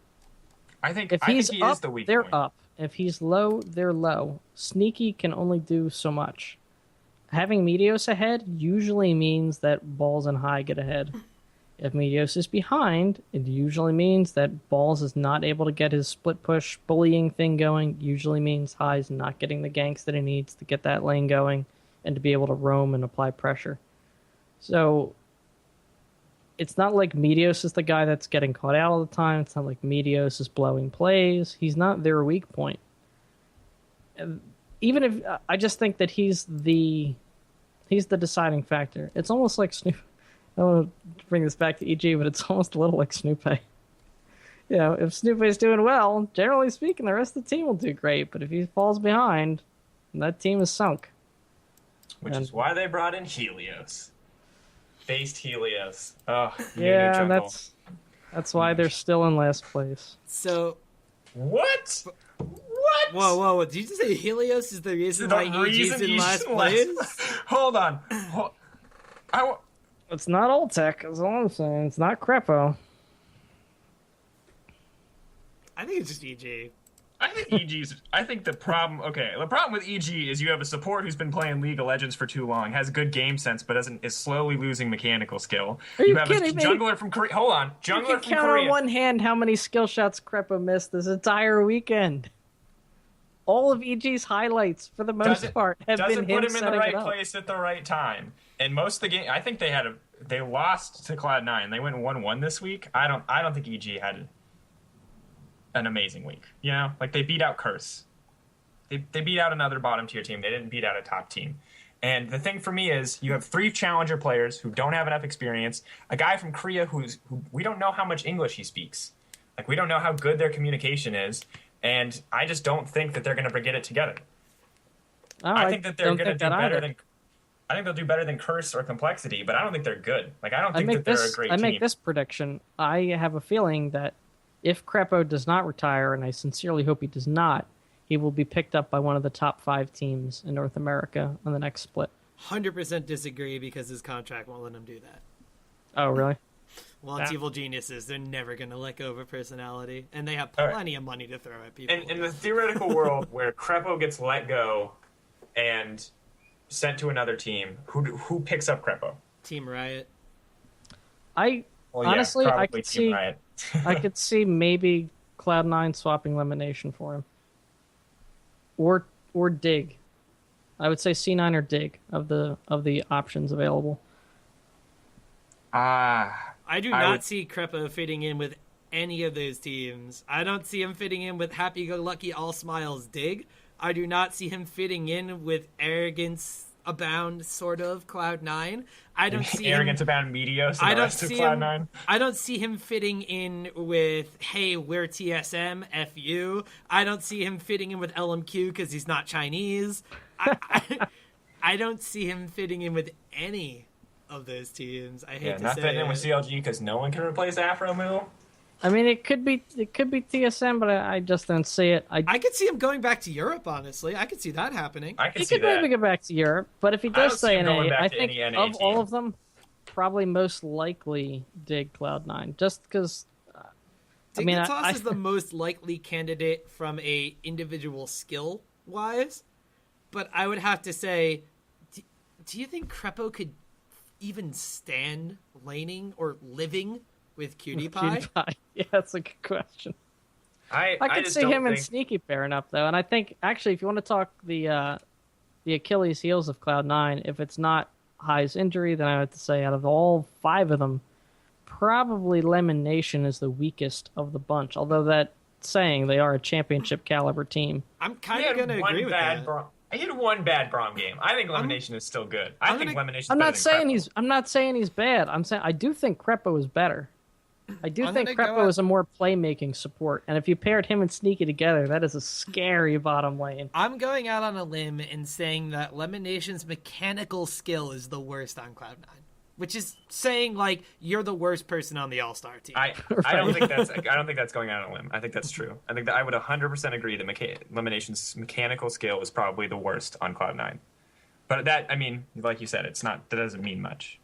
I think If he's he up, is the weak they're point. up. If he's low, they're low. Sneaky can only do so much. Having Meteos ahead usually means that Balls and High get ahead. If Meteos is behind, it usually means that Balls is not able to get his split push bullying thing going. Usually means High's not getting the ganks that he needs to get that lane going and to be able to roam and apply pressure. So it's not like Meteos is the guy that's getting caught out all the time. It's not like Meteos is blowing plays. He's not their weak point. Even if I just think that he's the deciding factor. It's almost like Snoop. I don't want to bring this back to EG, but it's almost a little like Snoopay. You know, if Snoopay's doing well, generally speaking, the rest of the team will do great. But if he falls behind, that team is sunk. Which is why they brought in Helios. Based Helios. Oh, yeah, that's why they're still in last place. So, what? Whoa! Did you just say Helios is the reason why EG's in last place? Hold on. It's not Ultec, is all I'm saying. It's not Crepo. I think it's just EG. I think the problem with EG is you have a support who's been playing League of Legends for too long, has good game sense, but is slowly losing mechanical skill. You have kidding a jungler from Korea. Hold on. You can count on one hand how many skill shots Crepo missed this entire weekend. All of EG's highlights, for the most part, have been him put him in the right up. place at the right time. And most of the game, I think they lost to Cloud9. They went 1-1 this week. I don't think EG had an amazing week. You know, like they beat out Curse. They beat out another bottom tier team. They didn't beat out a top team. And the thing for me is you have 3 challenger players who don't have enough experience. A guy from Korea who we don't know how much English he speaks. Like we don't know how good their communication is. And I just don't think that they're going to get it together. Oh, I think that they're going to do better either. than. I think they'll do better than Curse or Complexity, but I don't think they're good. Like I don't think that they're a great team. I make this prediction. I have a feeling that if Crepo does not retire, and I sincerely hope he does not, he will be picked up by one of the top 5 teams in North America on the next split. 100% disagree because his contract won't let him do that. Oh, really? Well, it's Evil Geniuses. They're never going to let go of a personality, and they have plenty of money to throw at people. And in the theoretical world where Crepo gets let go and sent to another team, who picks up Crepo? Team Riot. Honestly, I could Team Riot. I could see maybe Cloud9 swapping Elimination for him, or Dig. I would say C9 or Dig of the options available. I do not see Crepo fitting in with any of those teams. I don't see him fitting in with happy-go-lucky, all-smiles Dig. I do not see him fitting in with arrogance abound, sort of, Cloud9. I don't see arrogance abound Meteos and the rest of Cloud9. I don't see him fitting in with, hey, we're TSM, F you. I don't see him fitting in with LMQ because he's not Chinese. I don't see him fitting in with any of those teams. I hate to say not fitting in with CLG because no one can replace Afro Moo. I mean, it could be TSM, but I just don't see it. I could see him going back to Europe. Honestly, I could see that happening. He could maybe go back to Europe, but if he does stay in A, I think of team. all of them, probably most likely Dig Cloud9, just because. Dignitas is the most likely candidate from a individual skill wise, but I would have to say, do you think Crepo could even stand laning or living with Cutie Pie? Yeah, that's a good question. I could see him and Sneaky pairing up though, and I think actually, if you want to talk the Achilles heels of Cloud9, if it's not High's injury, then I have to say out of all 5 of them, probably Lemon Nation is the weakest of the bunch. Although that saying, they are a championship caliber team. I'm kind of going to agree with that. He had one bad Braum game. I think Lemonation is still good. I think Lemonation. I'm not saying he's bad. I'm saying I do think Crepo is better. I do I'm think gonna go Krepo out- is a more playmaking support, and if you paired him and Sneaky together, that is a scary bottom lane. I'm going out on a limb and saying that Lemon Nation's mechanical skill is the worst on Cloud9, which is saying like you're the worst person on the All-Star team. I don't think that's going out on a limb. I think that's true. I think that I would 100% agree that Elimination's mechanical skill is probably the worst on Cloud9. But that, I mean, like you said, that doesn't mean much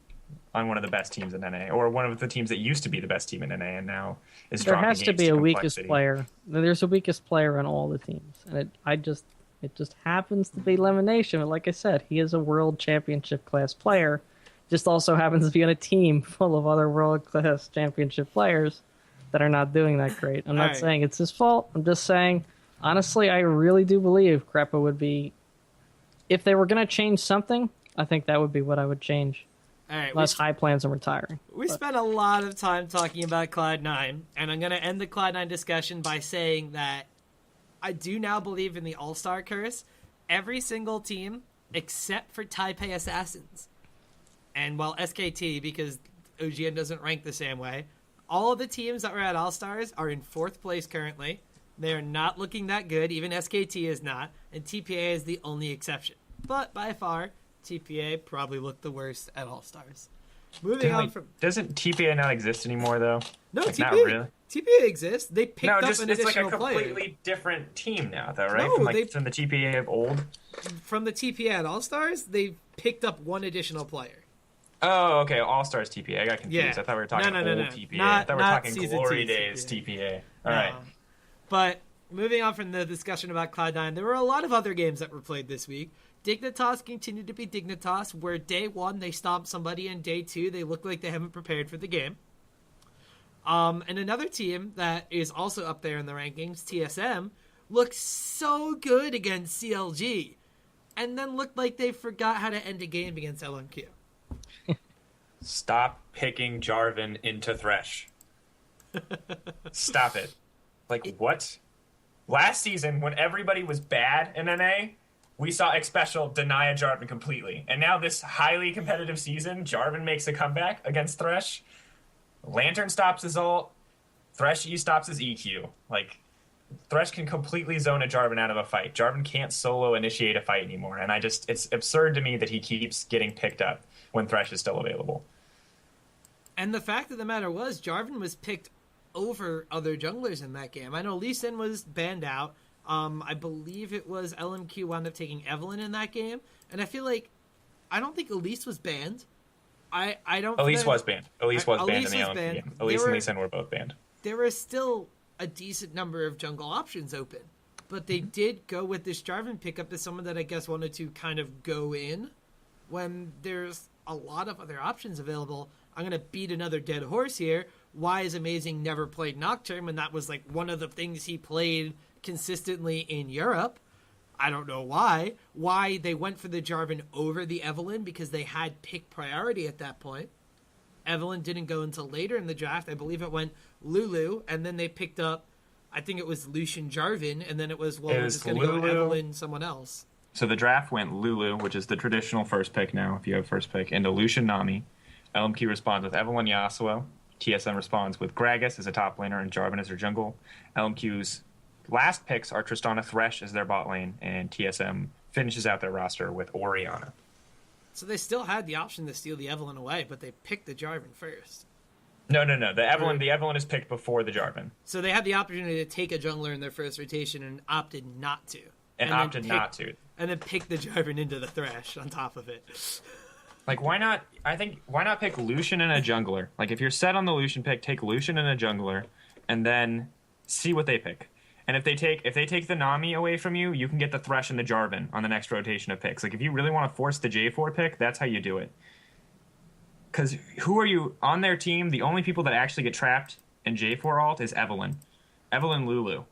on one of the best teams in NA, or one of the teams that used to be the best team in NA and now is There dropping has to games be a weakest complexity. player. There's a weakest player on all the teams, and it just happens to be Lemonation. But like I said, he is a world championship class player. Just also happens to be on a team full of other world class championship players that are not doing that great. I'm not right. saying it's his fault. I'm just saying, honestly, I really do believe Krepa would be. If they were going to change something, I think that would be what I would change. All right, Unless High plans on retiring. we spent a lot of time talking about Cloud9, and I'm going to end the Cloud9 discussion by saying that I do now believe in the All-Star curse. Every single team, except for Taipei Assassins, and while SKT, because OGN doesn't rank the same way, all of the teams that were at All-Stars are in 4th place currently. They're not looking that good. Even SKT is not, and TPA is the only exception. But by far, TPA probably looked the worst at All-Stars. Moving on from... Doesn't TPA not exist anymore, though? No, Like, TPA, not really. TPA exists. They picked No, up just an it's like a additional player. completely different team now, though, right? No, From the TPA of old. From the TPA at All-Stars, they picked up one additional player. Oh, okay. All Stars TPA. I got confused. Yeah. I thought we were talking No, old no. TPA. I Not- thought we were not talking Season Glory 2 Days TPA. TPA. All right. But moving on from the discussion about Cloud9, there were a lot of other games that were played this week. Dignitas continued to be Dignitas, where day 1 they stomped somebody, and day 2 they look like they haven't prepared for the game. And another team that is also up there in the rankings, TSM, looked so good against CLG, and then looked like they forgot how to end a game against LMQ. Stop picking Jarvan into Thresh. Stop it. Like, what? Last season, when everybody was bad in NA, we saw Xpecial deny a Jarvan completely. And now this highly competitive season, Jarvan makes a comeback against Thresh. Lantern stops his ult. Thresh E stops his EQ. Like, Thresh can completely zone a Jarvan out of a fight. Jarvan can't solo initiate a fight anymore. And it's absurd to me that he keeps getting picked up when Thresh is still available. And the fact of the matter was, Jarvan was picked over other junglers in that game. I know Lee Sin was banned out. I believe it was LMQ wound up taking Evelyn in that game. And I feel like, I don't think Elise was banned. I don't. Elise was banned. Elise was banned Elise in the was LMP banned. game. Elise and Lee Sin were both banned. There were still a decent number of jungle options open. But they did go with this Jarvan pickup as someone that I guess wanted to kind of go in when there's a lot of other options available. I'm going to beat another dead horse here. Why is Amazing never played Nocturne when that was like one of the things he played consistently in Europe? I don't know why. Why they went for the Jarvan over the Evelyn, because they had pick priority at that point. Evelyn didn't go until later in the draft. I believe it went Lulu, and then they picked up, I think it was Lucian Jarvan, and then it was, well, we're just going to go Lulu. Evelyn, someone else. So the draft went Lulu, which is the traditional first pick now, if you have first pick, into Lucian Nami. LMQ responds with Evelyn Yasuo. TSM responds with Gragas as a top laner and Jarvan as their jungle. LMQ's last picks are Tristana Thresh as their bot lane, and TSM finishes out their roster with Orianna. So they still had the option to steal the Evelyn away, but they picked the Jarvan first. No. The Evelyn is picked before the Jarvan. So they had the opportunity to take a jungler in their first rotation and opted not to. And then opted not to. And then pick the Jarvan into the Thresh on top of it. Like, why not? I think, why not pick Lucian and a jungler? Like, if you're set on the Lucian pick, take Lucian and a jungler, and then see what they pick. And if they take the Nami away from you, you can get the Thresh and the Jarvan on the next rotation of picks. Like, if you really want to force the J4 pick, that's how you do it. Because who are you on their team? The only people that actually get trapped in J4 alt is Evelyn Lulu.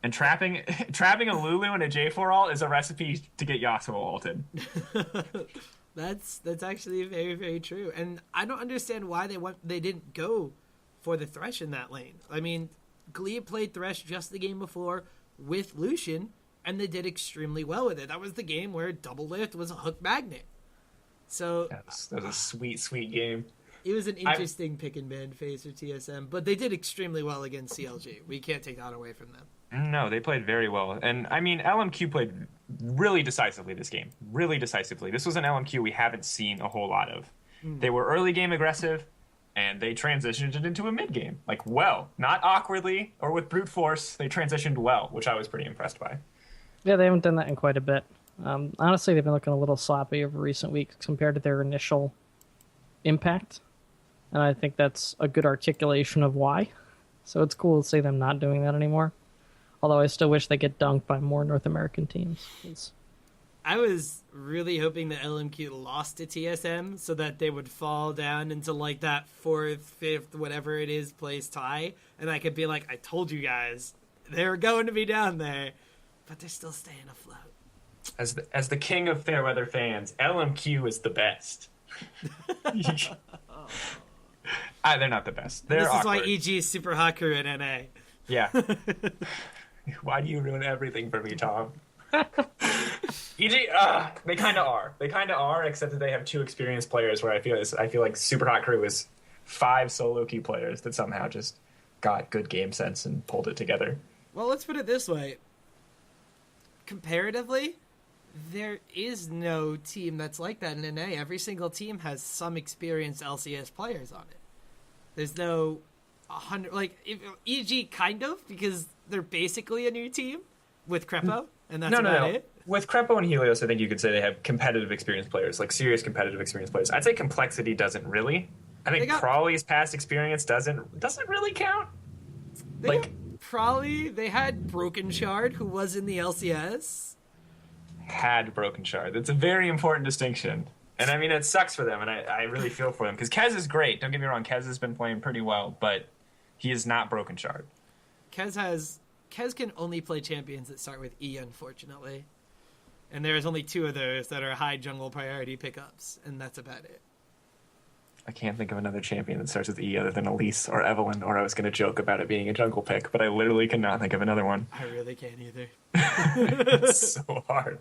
And trapping a Lulu in a J4 alt is a recipe to get Yasuo ulted. That's actually very, very true. And I don't understand why they didn't go for the Thresh in that lane. I mean, Glebe played Thresh just the game before with Lucian, and they did extremely well with it. That was the game where Double Lift was a hook magnet. So That was a sweet, sweet game. It was an interesting pick and ban phase for TSM, but they did extremely well against CLG. We can't take that away from them. No, they played very well. And, I mean, LMQ played really decisively this game. Really decisively. This was an LMQ we haven't seen a whole lot of. They were early game aggressive, and they transitioned it into a mid game. Like, well. Not awkwardly or with brute force. They transitioned well, which I was pretty impressed by. Yeah, they haven't done that in quite a bit. Honestly, they've been looking a little sloppy over recent weeks compared to their initial impact. And I think that's a good articulation of why. So it's cool to see them not doing that anymore. Although I still wish they get dunked by more North American teams. I was really hoping that LMQ lost to TSM so that they would fall down into like that 4th, 5th, whatever it is, place tie. And I could be like, I told you guys, they were going to be down there. But they're still staying afloat. As the king of Fairweather fans, LMQ is the best. They're not the best. They're this is awkward. why EG is super hot crew at NA. Yeah. Why do you ruin everything for me, Tom? EG, they kind of are. They kind of are, except that they have 2 experienced players. Where I feel like Super Hot Crew is 5 solo key players that somehow just got good game sense and pulled it together. Well, let's put it this way. Comparatively, there is no team that's like that in NA. Every single team has some experienced LCS players on it. There's no 100 EG kind of, because they're basically a new team with Crepo, and that's about it. With Crepo and Helios, I think you could say they have competitive experienced players, like serious competitive experienced players. I'd say Complexity doesn't really. I think Crawley's past experience doesn't really count. They had Broken Shard, who was in the LCS. Had Broken Shard. That's a very important distinction. And I mean, it sucks for them, and I really feel for them. Because Kez is great. Don't get me wrong. Kez has been playing pretty well, but he is not Broken Shard. Kez can only play champions that start with E, unfortunately. And there's only 2 of those that are high jungle priority pickups, and that's about it. I can't think of another champion that starts with E other than Elise or Evelyn, or I was going to joke about it being a jungle pick, but I literally cannot think of another one. I really can't either. It's so hard.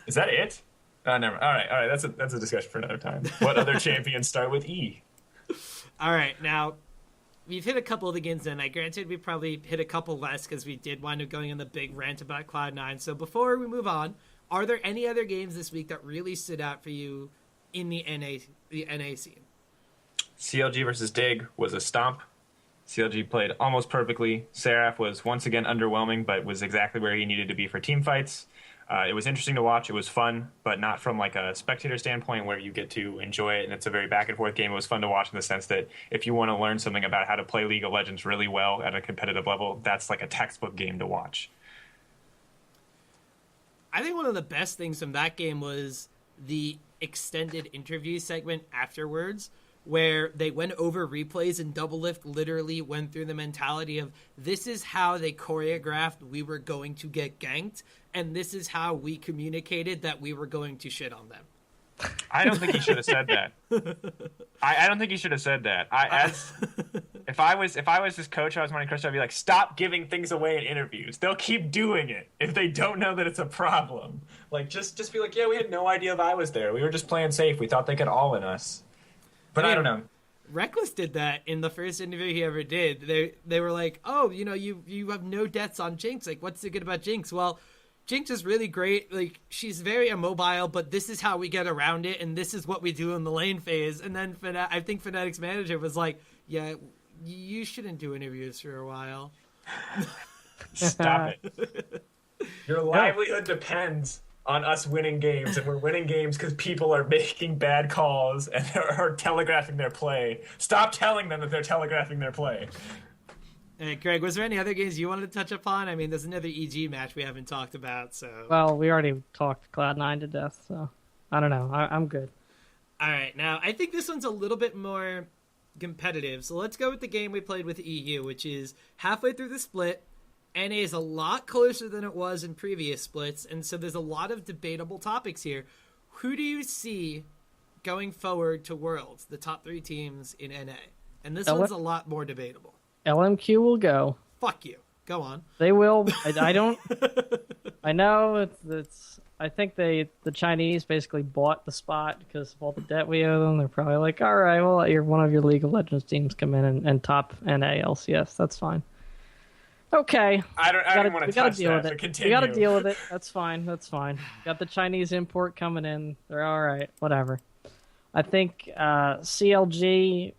Is that it? Never. All right. That's a discussion for another time. What other champions start with E? All right, now we've hit a couple of the games in. I granted we probably hit a couple less because we did wind up going on the big rant about Cloud9. So before we move on, are there any other games this week that really stood out for you in the NA scene? CLG versus Dig was a stomp. CLG played almost perfectly. Seraph was once again underwhelming, but was exactly where he needed to be for team fights. It was interesting to watch. It was fun, but not from like a spectator standpoint where you get to enjoy it and it's a very back and forth game. It was fun to watch in the sense that if you want to learn something about how to play League of Legends really well at a competitive level, that's like a textbook game to watch. I think one of the best things from that game was the extended interview segment afterwards, where they went over replays and Double Lift literally went through the mentality of this is how they choreographed we were going to get ganked, and this is how we communicated that we were going to shit on them. I don't think he should have said that. I don't think he should have said that. If I was his coach, I was Monte Cristo, I'd be like, stop giving things away in interviews. They'll keep doing it if they don't know that it's a problem. Like, just be like, yeah, we had no idea if I was there. We were just playing safe. We thought they could all in us. But I don't know. Reckless did that in the first interview he ever did. They were like, oh, you have no deaths on Jinx. Like, what's so good about Jinx? Well, Jinx is really great. Like, she's very immobile, but this is how we get around it, and this is what we do in the lane phase. And then I think Fnatic's manager was like, yeah, you shouldn't do interviews for a while. Stop it. Your livelihood depends on us winning games, and we're winning games because people are making bad calls and are telegraphing their play. Stop telling them that they're telegraphing their play. Hey, Greg, was there any other games you wanted to touch upon? I mean, there's another EG match we haven't talked about, so... Well, we already talked Cloud9 to death, so I don't know. I'm good. All right, now, I think this one's a little bit more competitive, so let's go with the game we played with EU, which is halfway through the split. NA is a lot closer than it was in previous splits, and so there's a lot of debatable topics here. Who do you see going forward to Worlds, the top 3 teams in NA? And this one's a lot more debatable. LMQ will go. Fuck you. Go on. They will. I don't. I know it's I think the Chinese basically bought the spot because of all the debt we owe them. They're probably like, all right, well, let one of your League of Legends teams come in and top NA LCS. That's fine. Okay. I don't want to touch deal that, with but it. continue. We got to deal with it. That's fine. Got the Chinese import coming in. They're all right. Whatever. I think CLG.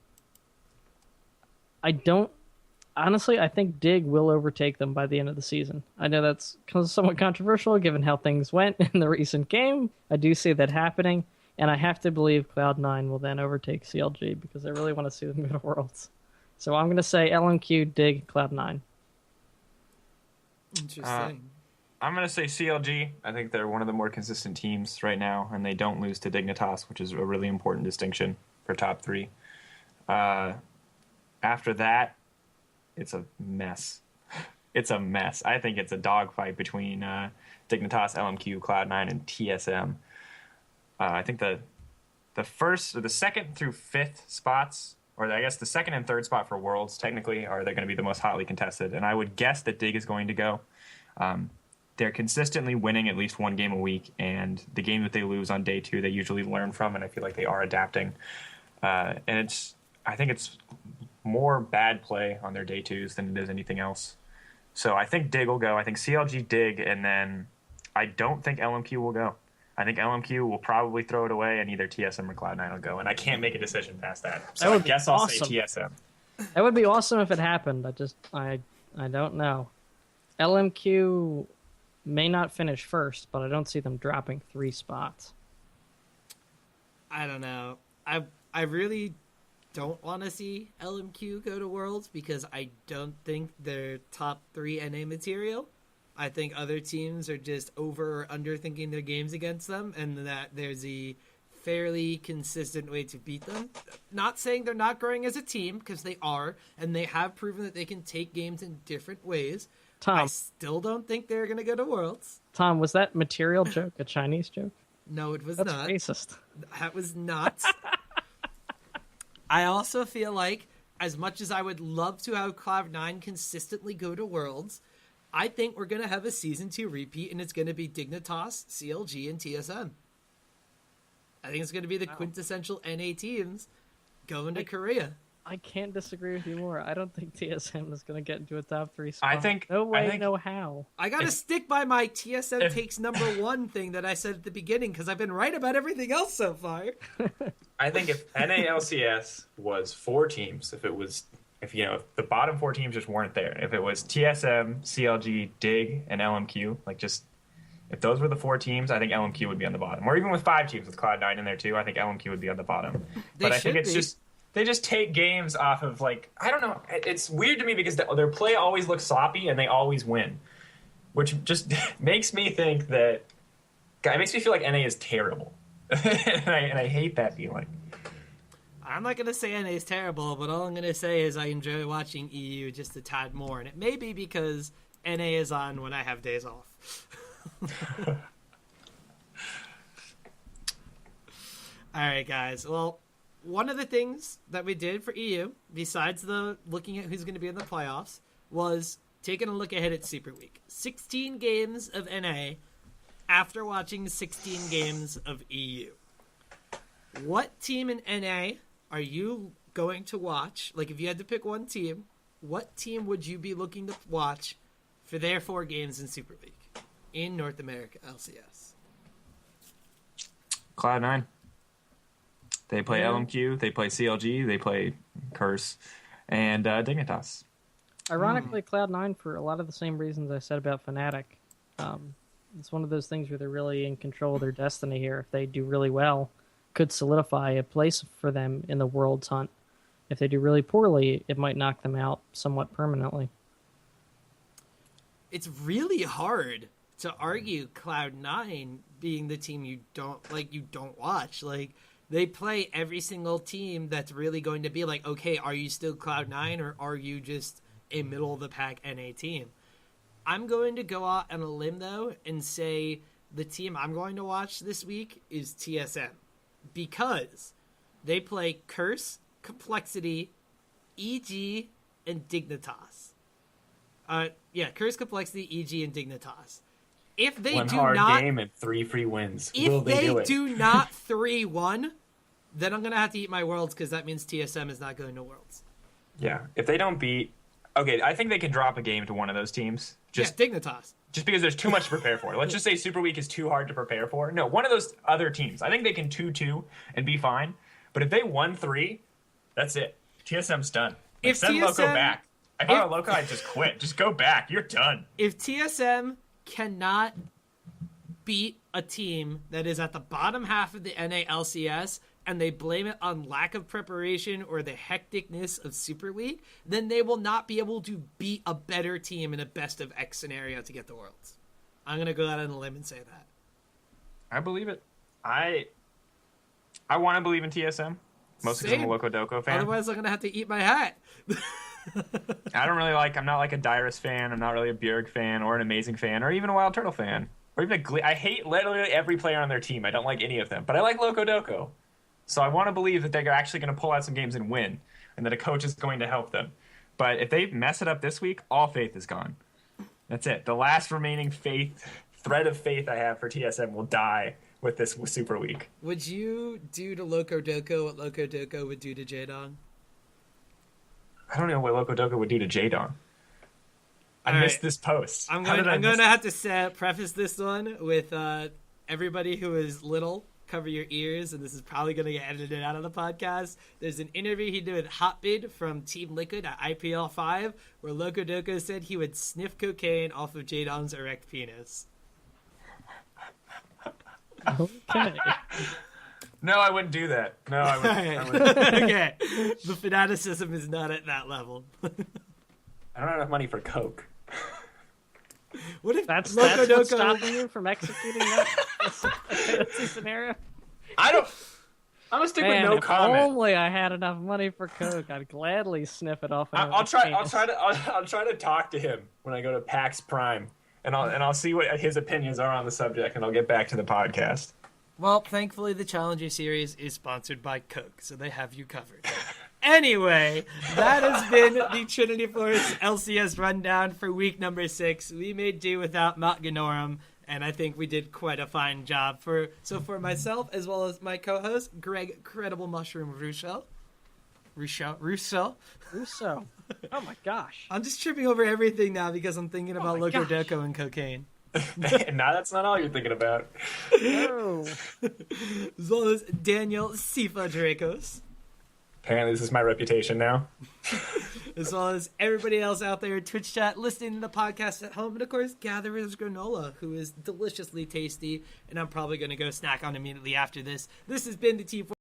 Honestly, I think Dig will overtake them by the end of the season. I know that's somewhat controversial given how things went in the recent game. I do see that happening, and I have to believe Cloud9 will then overtake CLG because I really want to see them go to Worlds. So I'm going to say LMQ, Dig, Cloud9. Interesting. I'm going to say CLG. I think they're one of the more consistent teams right now, and they don't lose to Dignitas, which is a really important distinction for top 3. After that, it's a mess. It's a mess. I think it's a dogfight between Dignitas, LMQ, Cloud9, and TSM. I think the second through fifth spots, or I guess the second and third spot for Worlds, technically, are they're going to be the most hotly contested. And I would guess that Dig is going to go. They're consistently winning at least one game a week, and the game that they lose on day 2, they usually learn from, and I feel like they are adapting. And I think it's more bad play on their day 2s than it is anything else. So I think Dig will go. I think CLG, Dig, and then I don't think LMQ will go. I think LMQ will probably throw it away, and either TSM or Cloud9 will go. And I can't make a decision past that. So I guess I'll say TSM. That would be awesome if it happened. I don't know. LMQ may not finish first, but I don't see them dropping 3 spots. I don't know. I really don't want to see LMQ go to Worlds because I don't think they're top 3 NA material. I think other teams are just over or under thinking their games against them, and that there's a fairly consistent way to beat them. Not saying they're not growing as a team, because they are, and they have proven that they can take games in different ways. Tom, I still don't think they're going to go to Worlds. Tom, was that material joke a Chinese joke? No, it was That's not. racist. That was not. I also feel like, as much as I would love to have Cloud9 consistently go to Worlds, I think we're going to have a Season 2 repeat, and it's going to be Dignitas, CLG, and TSM. I think it's going to be the quintessential NA teams going to Korea. I can't disagree with you more. I don't think TSM is going to get into a top 3 spot. I think no way, no how. I got to stick by my TSM takes number 1 thing that I said at the beginning, because I've been right about everything else so far. I think if NALCS was 4 teams, if the bottom 4 teams just weren't there, if it was TSM, CLG, Dig, and LMQ, if those were the 4 teams, I think LMQ would be on the bottom. Or even with 5 teams with Cloud9 in there too, I think LMQ would be on the bottom. But I think it's just they just take games off of I don't know. It's weird to me because their play always looks sloppy and they always win, which just makes me think that it makes me feel like NA is terrible, and I hate that feeling. I'm not going to say NA is terrible, but all I'm going to say is I enjoy watching EU just a tad more, and it may be because NA is on when I have days off. All right, guys. Well, one of the things that we did for EU, besides the looking at who's going to be in the playoffs, was taking a look ahead at Super Week. 16 games of NA after watching 16 games of EU. What team in NA are you going to watch? If you had to pick one team, what team would you be looking to watch for their 4 games in Super League in North America LCS? Cloud9. They play LMQ, they play CLG, they play Curse, and Dignitas. Ironically, Cloud9, for a lot of the same reasons I said about Fnatic, it's one of those things where they're really in control of their destiny here. If they do really well, could solidify a place for them in the World's hunt. If they do really poorly, it might knock them out somewhat permanently. It's really hard to argue Cloud9 being the team you don't watch. They play every single team that's really going to be okay, are you still Cloud9 or are you just a middle-of-the-pack NA team? I'm going to go out on a limb, though, and say the team I'm going to watch this week is TSM. Because they play Curse, Complexity, EG, and Dignitas. Curse, Complexity, EG, and Dignitas. If they One do hard not, game and 3 free wins. if Will they do it? do not 3-1, then I'm gonna have to eat my worlds because that means TSM is not going to worlds. Yeah. If they don't beat, okay, I think they can drop a game to one of those teams. Yeah, Dignitas. Just because there's too much to prepare for. Let's just say Super Week is too hard to prepare for. No, one of those other teams. I think they can 2-2 and be fine. But if they 1-3, that's it. TSM's done. If Send Loco TSM back. If I were Loco, I'd just quit. Just go back. You're done. If TSM cannot beat a team that is at the bottom half of the NA LCS and they blame it on lack of preparation or the hecticness of Super Week, then they will not be able to beat a better team in a best of X scenario to get the Worlds. I'm going to go out on a limb and say that. I believe it. I want to believe in TSM. Mostly because I'm a Loco Doco fan. Otherwise, I'm going to have to eat my hat. I'm not like a Dyrus fan. I'm not really a Bjerg fan or an Amazing fan or even a Wild Turtle fan. Or even I hate literally every player on their team. I don't like any of them. But I like Loco Doco. So I want to believe that they're actually going to pull out some games and win. And that a coach is going to help them. But if they mess it up this week, all faith is gone. That's it. The last remaining thread of faith I have for TSM will die with this Super Week. Would you do to Loco Doco what Loco Doco would do to Jaedong? I don't know what Loco Doco would do to Jaedong. I missed this post. I'm going to have to preface this one with everybody who is little, cover your ears, and this is probably going to get edited out of the podcast. There's an interview he did with Hotbid from Team Liquid at IPL 5 where Loco Doco said he would sniff cocaine off of Jaedong's erect penis. Okay. No, I wouldn't do that. No, I wouldn't. Okay. The fanaticism is not at that level. I don't have enough money for coke. What if That's Loco what's Doco... stopping you from executing that scenario? I'm gonna stick Man, with no if comment. only I had enough money for coke, I'd gladly sniff it off. I'll try to talk to him when I go to PAX Prime, and I'll see what his opinions are on the subject, and I'll get back to the podcast. Well, thankfully, the Challenger Series is sponsored by Coke, so they have you covered. Anyway, that has been the Trinity Force LCS rundown for week number 6. We made do without Mount Ganorum, and I think we did quite a fine job. For myself, as well as my co-host, Greg Credible Mushroom Russo. Oh my gosh. I'm just tripping over everything now because I'm thinking about my Loco gosh. Doco and cocaine. Now that's not all you're thinking about. No. As well as Daniel Sifa Dracos. Apparently, this is my reputation now. As well as everybody else out there in Twitch chat listening to the podcast at home. And of course, Gatherer's Granola, who is deliciously tasty. And I'm probably going to go snack on immediately after this. This has been the T4